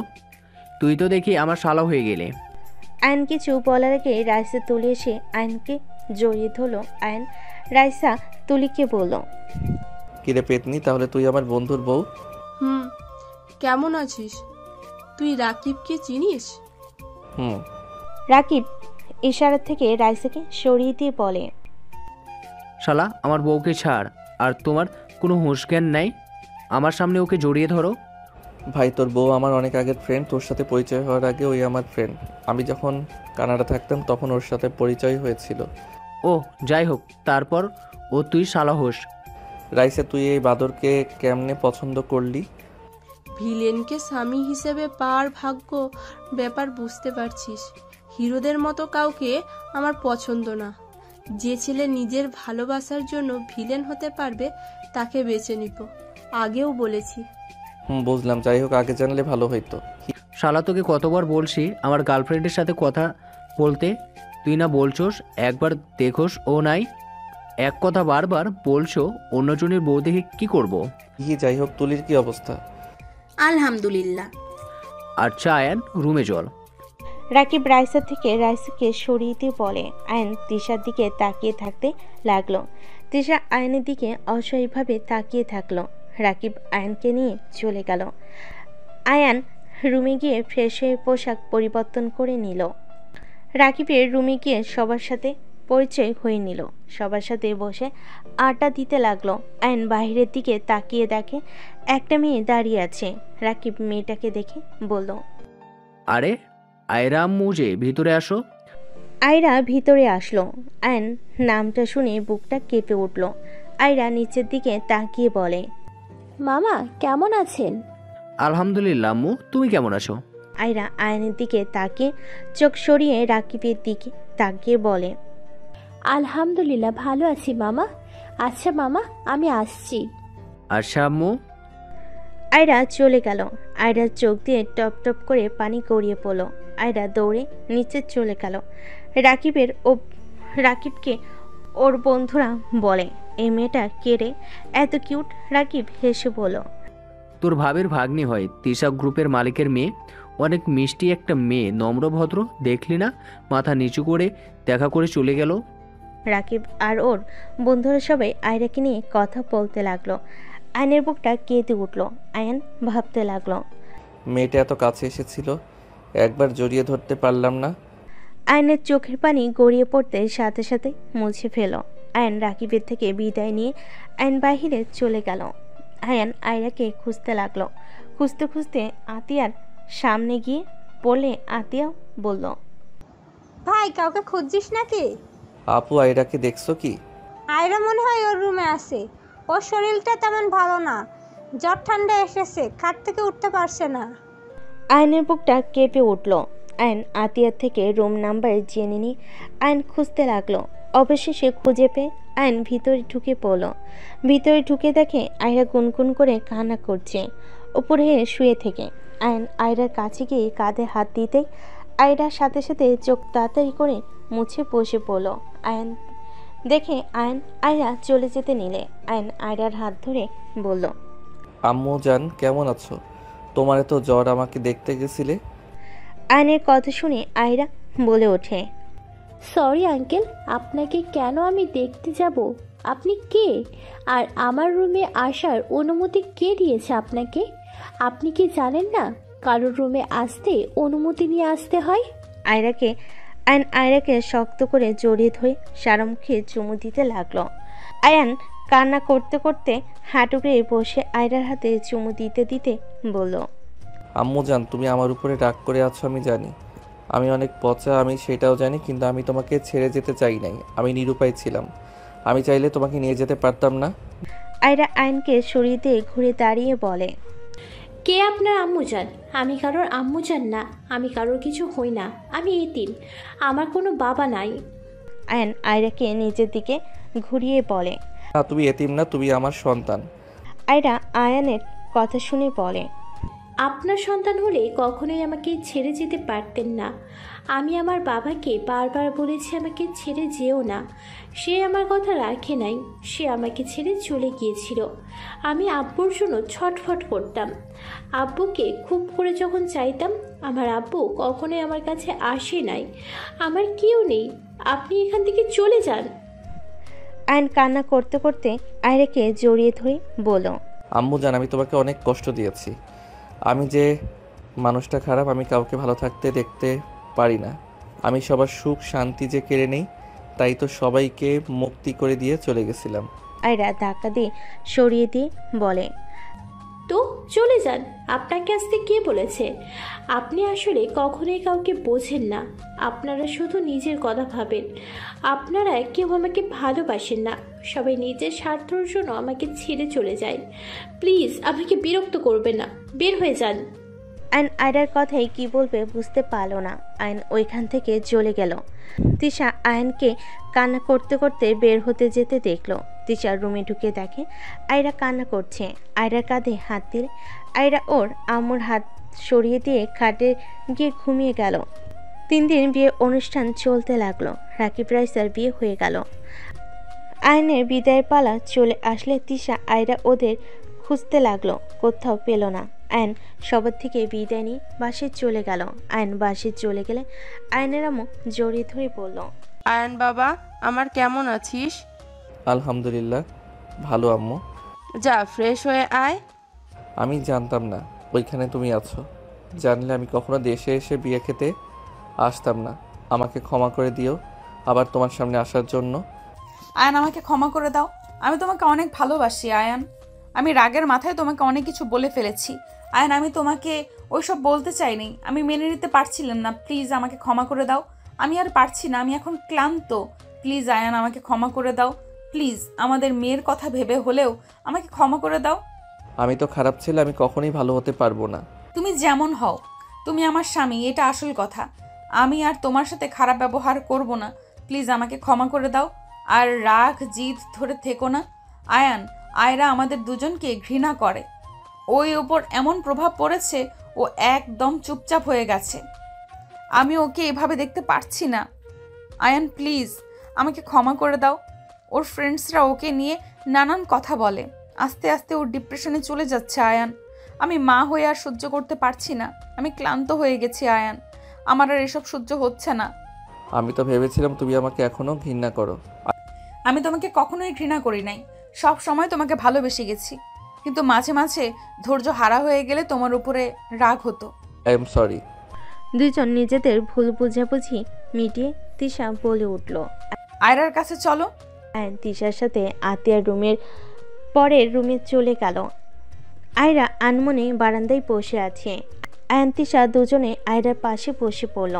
তুই তো দেখি আমার শালা হয়ে গেলে। আয়ন কিছু বলার আগে রাইসা তুলে এসে আয়নকে জড়িয়ে ধরলো। আয়ন রাইসা তুলিকে বলল, কিরে পেতনি, তাহলে তুই আমার বন্ধুর বউ? কেমন আছিস? তুই রাকিবকে চিনিস? রাকিব ইশারা থেকে রাইসাকে সরিয়ে দিয়ে বলে, শালা আমার বউকে ছাড়, আর তোমার কোনো হুঁশ জ্ঞান নাই? আমার সামনে ওকে জড়িয়ে ধরো। ভাই তোর বউ আমার অনেক আগের ফ্রেন্ড। তোর সাথে পরিচয় হওয়ার আগে ওই আমার ফ্রেন্ড। আমি যখন কানাডা থাকতাম তখন ওর সাথে পরিচয় হয়েছিল। ও যাই হোক, তারপর ও তুই শালা হোস। রাইসা, তুই এই বাদরকে কেমনে পছন্দ করলি? ভিলেনকে স্বামী হিসেবে পাওয়ার ভাগ্য ব্যাপার বুঝতে পারছিস। হিরোদের মতো কাউকে আমার পছন্দ না। যে ছেলে নিজের ভালোবাসার জন্য ভিলেন হতে পারবে তাকে বেছে নিব, আগেও বলেছি। বুঝলাম। যাই হোক, আগে জানলে ভালো হইতো। শালা তোকে কতবার বলছি আমার গার্লফ্রেন্ডের সাথে কথা বলতে, তুই না বলছোস একবার দেখোস ও নাই। এক কথা বারবার বলছো, অন্যজনের বউ দেখে কি করব? যাই হোক, তুলির কি অবস্থা? আলহামদুলিল্লাহ। আচ্ছা আয়ান, রুমে চল। রাকিব রাইসা থেকে রাইসাকে সরিয়ে দিয়ে বলে। আয়ন তিশার দিকে তাকিয়ে থাকতে লাগলো। তিশা আয়নের দিকে অসহায়ভাবে তাকিয়ে থাকলো। রাকিব আয়নকে নিয়ে চলে গেল। আয়ান রুমে গিয়ে ফ্রেশ হয়ে পোশাক পরিবর্তন করে নিল। রাকিবের রুমে গিয়ে সবার সাথে পরিচয় হয়ে নিল। সবার সাথে বসে আড্ডা দিতে লাগলো। আয়ন বাহিরের দিকে তাকিয়ে দেখে একটা মেয়ে দাঁড়িয়ে আছে। রাকিব মেয়েটাকে দেখে বলল, আরে আয়রা আম্মু যে, ভিতরে আসো। আয়রা ভিতরে আসলো। আয়ন নামটা শুনে বুকটা কেঁপে উঠল। আয়রা নিচের দিকে তাকিয়ে বলে, মামা কেমন আছেন? আলহামদুলিল্লাহ আম্মু, তুমি কেমন আছো? আয়রা আয়নের দিকে তাকিয়ে চোখ সরিয়ে রাকিবের দিকে তাকিয়ে বলে, আলহামদুলিল্লাহ ভালো আছি মামা। আচ্ছা মামা, আমি আসছি। আচ্ছা আম্মু। আয়রা চলে গেল। আয়রার চোখ দিয়ে টপ টপ করে পানি গড়িয়ে পড়ল। আয়রা দৌড়ে নিচে চলে গেল। রাকিবকে ওর বন্ধুরা বলে, এই মেয়েটা কে রে, এত কিউট? রাকিব হেসে বলল, তোর ভাবের ভাগ্নি হয়, তিশা গ্রুপের মালিকের মেয়ে। অনেক মিষ্টি একটা মেয়ে, নম্র ভদ্র, দেখলি না? মাথা নিচু করে দেখা করে চলে গেল। রাকিব আর ওর বন্ধুরা সবাই আয়রাকে নিয়ে কথা বলতে লাগলো। আয়নের বুকটা কেঁদে উঠল। আয়ন ভাবতে লাগলো, মেয়েটা এত কাছে এসেছিল, একবার জড়িয়ে ধরতে পারলাম না। আয়নের চোখের পানি গড়িয়ে পড়তে সাথে সাথে মুছে ফেল। আয়ন রাকিবের থেকে বিদায় নিয়ে আয়ন বাহিরে চলে গেল। আয়ন আয়রাকে খুঁজতে লাগলো। খুঁজতে খুঁজতে আতিয়ার সামনে গিয়ে পড়লে আতিয়া বলল, ভাই কাউকে খুঁজছিস নাকি? আপু, আয়রাকে দেখছো কি? আয়রা মনে হয় ওর রুমে আছে। ওর শরীরটা তেমন ভালো না, জ্বর ঠান্ডা এসেছে, খাট থেকে উঠতে পারছে না। আয়নের বুকটা কেঁপে উঠল। আয়ন আতিয়ার থেকে রুম নাম্বার জেনে নিয়ে আয়ন খুঁজতে লাগলো। অবশেষে খুঁজে পেয়ে আয়ন ভিতরে ঢুকে পড়ল। ভিতরে ঢুকে দেখে আয়রা গুনগুন করে কান্না করছে উপরে শুয়ে থেকে। আয়ন আয়রার কাছে গিয়ে কাঁধে হাত দিতে আয়রার সাথে সাথে চোখ তাড়াতাড়ি করে মুছে বসে পড়ল। আয়ন দেখে আয়রা চলে যেতে নিলে আয়ন আয়রার হাত ধরে বলল, আম্মু জান কেমন আছো? তোমার এত জ্বর, আমাকে দেখতে গেছিলে? আয়নের কথা শুনে আয়রা বলে ওঠে, সরি আঙ্কেল, আপনাকে কেন আমি দেখতে যাব? আপনি কে? আর আমার রুমে আসার অনুমতি কে দিয়েছে আপনাকে? আপনি কি জানেন না কারোর রুমে আসতে অনুমতি নিয়ে আসতে হয়? আয়রাকে শক্ত করে জড়িয়ে ধরে সারামুখে চুমু দিতে লাগলো। আয়ান কান্না করতে করতে হাঁটু গেড়ে বসে আয়রার হাতে চুমু দিতে দিতে বলল, আম্মু জান, তুমি আমার উপরে রাগ করে আছো আমি জানি। আমি অনেক পচা, আমি সেটাও জানি, কিন্তু আমি তোমাকে ছেড়ে যেতে চাই নাই। আমি নিরুপায় ছিলাম। আমি চাইলে তোমাকে নিয়ে যেতে পারতাম না? আয়রা আয়নকে সরিয়ে দিয়ে ঘুরে দাঁড়িয়ে বলে, কে আপনার আম্মু যান? আমি কারোর আম্মু যান না, আমি কারোর কিছু হই না, আমি এতিম, আমার কোনো বাবা নাই। আয়ন আয়রাকে নিজের দিকে ঘুরিয়ে বলে, না, তুমি এতিম না, তুমি আমার সন্তান। আয়রা আয়ানের কথা শুনে বলে, আপনার সন্তান হলে কখনোই আমাকে ছেড়ে যেতে পারতেন না। আমি আমার বাবাকে বারবার বলেছি আমাকে ছেড়ে যেও না, সে আমার কথা রাখে নাই, সে আমাকে ছেড়ে চলে গিয়েছিল। আমি আব্বুর জন্য ছটফট করতাম, আব্বুকে খুব করে যখন চাইতাম, আমার আব্বু কখনোই আমার কাছে আসে নাই। আমার কেউ নেই, আপনি এখান থেকে চলে যান। আয়ন কান্না করতে করতে আয়রাকে জড়িয়ে ধরে বলল, আম্মু জান, আমি তোমাকে অনেক কষ্ট দিয়েছি। আমি যে মানুষটা খারাপ, আমি কাউকে ভালো থাকতে দেখতে পারি না। আমি সবার সুখ শান্তি যে কেড়ে নেই, তাই তো সবাইকে মুক্তি করে দিয়ে চলে গেছিলাম। আয়রা ধাক্কা দিয়ে সরিয়ে দিয়ে বলে, তো চলে যান, আপনাকে আসতে কে বলেছে? আপনি আসলে কখনোই কাউকে বোঝেন না, আপনারা শুধু নিজের কথা ভাবেন। আপনারা কেউ আমাকে ভালোবাসেন না, সবাই নিজের স্বার্থের জন্য আমাকে ছেড়ে চলে যায়। প্লিজ আমাকে বিরক্ত করবেন না, বের হয়ে যান। আয়ন আয়রার কথাই কি বলবে বুঝতে পারল না। আয়ন ওইখান থেকে চলে গেল। তিশা আয়নকে কান্না করতে করতে বের হতে যেতে দেখলো। তিশার রুমে ঢুকে দেখে আয়রা কান্না করছে। আয়রার কাঁধে হাত দিলে আয়রা ওর আম্মুর হাত সরিয়ে দিয়ে খাটে গিয়ে ঘুমিয়ে গেল। 3 দিন বিয়ে অনুষ্ঠান চলতে লাগলো। রাকিব রাইসার বিয়ে হয়ে গেল। আয়নের বিদায় পালা চলে আসলে তিশা আয়রা ওদের খুঁজতে লাগলো, কোথাও পেল না। আয়ন সবার থেকে বিদায় নিয়ে বাসে চলে গেল। আয়ন বাসে চলে গেলে আয়নের আম্মু জড়িয়ে ধরে বলল, আয়ন বাবা, আমার কেমন আছিস? আলহামদুলিল্লাহ ভালো আম্মু। যা ফ্রেশ হয়ে আয়। আমি জানতাম না ওইখানে তুমি আছো। জানলে আমি কখনো দেশে এসে বিয়ে খেতে আসতাম না। আমাকে ক্ষমা করে দিও আবার তোমার সামনে আসার জন্য। আয়ান, আমাকে ক্ষমা করে দাও। আমি তোমাকে অনেক ভালোবাসি আয়ান। আমি রাগের মাথায় তোমাকে অনেক কিছু বলে ফেলেছি আয়ান। আমি তোমাকে ওইসব বলতে চাইনি, আমি মেনে নিতে পারছিলাম না। প্লিজ আমাকে ক্ষমা করে দাও। আমি আর পারছি না, আমি এখন ক্লান্ত। প্লিজ আয়ান, আমাকে ক্ষমা করে দাও। প্লিজ, আমাদের মেয়ের কথা ভেবে হলেও আমাকে ক্ষমা করে দাও। আমি তো খারাপ ছেলে, আমি কখনোই ভালো হতে পারবো না। তুমি যেমন হও, তুমি আমার স্বামী, এটা আসল কথা। আমি আর তোমার সাথে খারাপ ব্যবহার করব না। প্লিজ আমাকে ক্ষমা করে দাও। আর রাগ জিদ ধরে থেকো না আয়ান। আয়রা আমাদের দুজনকে ঘৃণা করে। ওই ওপর এমন প্রভাব পড়েছে, ও একদম চুপচাপ হয়ে গেছে। আমি ওকে এভাবে দেখতে পারছি না আয়ান। প্লিজ আমাকে ক্ষমা করে দাও। ওর ফ্রেন্ডসরা ওকে নিয়ে নানান কথা বলে। আস্তে আস্তে ওর ডিপ্রেশনে চলে যাচ্ছে আয়ান। আমি মা হয়ে আর সহ্য করতে পারছি না। আমি ক্লান্ত হয়ে গেছি আয়ান, আমার আর এসব সহ্য হচ্ছে না। আমি তো ভেবেছিলাম তুমি আমাকে এখনো ঘৃণা করো। আমি তোমাকে কখনোই ঘৃণা করি নাই, সব সময় তোমাকে ভালোবেসে গেছি। কিন্তু মাঝে মাঝে ধৈর্য হারা হয়ে গেলে তোমার উপরে রাগ হতো। I am sorry. দুজন নিজেদের ভুল বুঝাবুঝি মিটিয়ে তিশা বলে উঠল, আয়রার কাছে চলো। আয়ন তিশার সাথে আতিয়ার রুমের পরের রুমে চলে গেল। আয়রা আনমনে বারান্দায় বসে আছে। আয়ন তিশা দুজনে আয়রার পাশে বসে পড়ল।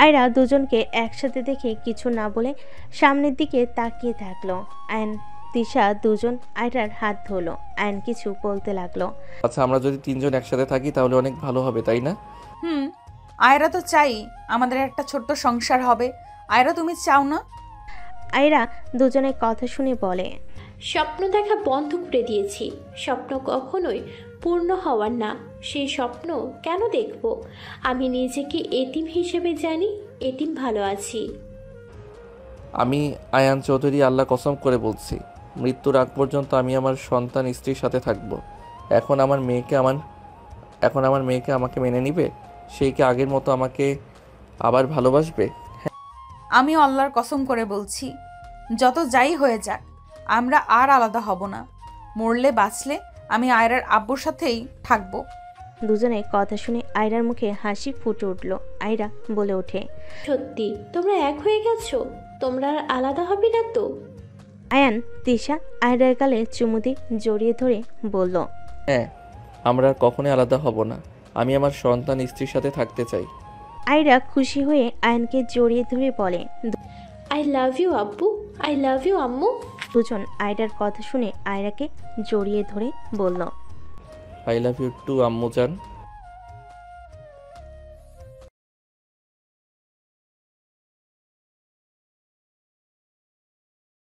আয়রা দুজনকে একসাথে দেখে কিছু না বলে সামনের দিকে তাকিয়ে থাকলো। আয়ন তিশা দুজন আয়রার হাত ধরলো। আয়ন কিছু বলতে লাগলো। আচ্ছা, আমরা যদি 3 জন একসাথে থাকি তাহলে অনেক ভালো হবে, তাই না? আয়রা তো চাই আমাদের একটা ছোট্ট সংসার হবে। আয়রা, তুমি চাও না? আয়রা দুজনের কথা শুনে বলে, স্বপ্ন দেখা বন্ধ করে দিয়েছি। স্বপ্ন কখনোই পূর্ণ হওয়ার না, সেই স্বপ্ন কেন দেখব? আমি নিজেকে এতিম হিসেবে জানি, এতিম ভালো আছি। আমি আয়ান চৌধুরী আল্লাহ কসম করে বলছি, মৃত্যুর আগ পর্যন্ত আমি আমার সন্তান স্ত্রীর সাথে থাকব। এখন আমার মেয়েকে আমাকে মেনে নিবে? সেই কি আগের মতো আমাকে আবার ভালোবাসবে? আমি আল্লাহর কসম করে বলছি, যত যাই হয়ে যাক আমরা আর আলাদা হব না। মরলে বাঁচলে আমি আয়রার আব্বুর সাথেই থাকবো। দুজনের কথা শুনে আয়রার মুখে হাসি ফুটে উঠল। আয়রা বলে ওঠে, সত্যি তোমরা এক হয়ে গেছো? তোমরা আর আলাদা হবে না তো? আয়ান তিশা আয়রার গালে চুমুদি জড়িয়ে ধরে বলল, হ্যাঁ, আমরা আর কখনোই আলাদা হব না। আমি আমার সন্তান স্ত্রীর সাথে থাকতে চাই। আয়রা খুশি হয়ে আয়ানকে জড়িয়ে ধরে বলে। আই লাভ ইউ আব্বু, আই লাভ ইউ আম্মু। দুজন আয়রার কথা শুনে আয়রাকে জড়িয়ে ধরে বলল, আই লাভ ইউ টু আম্মু জান।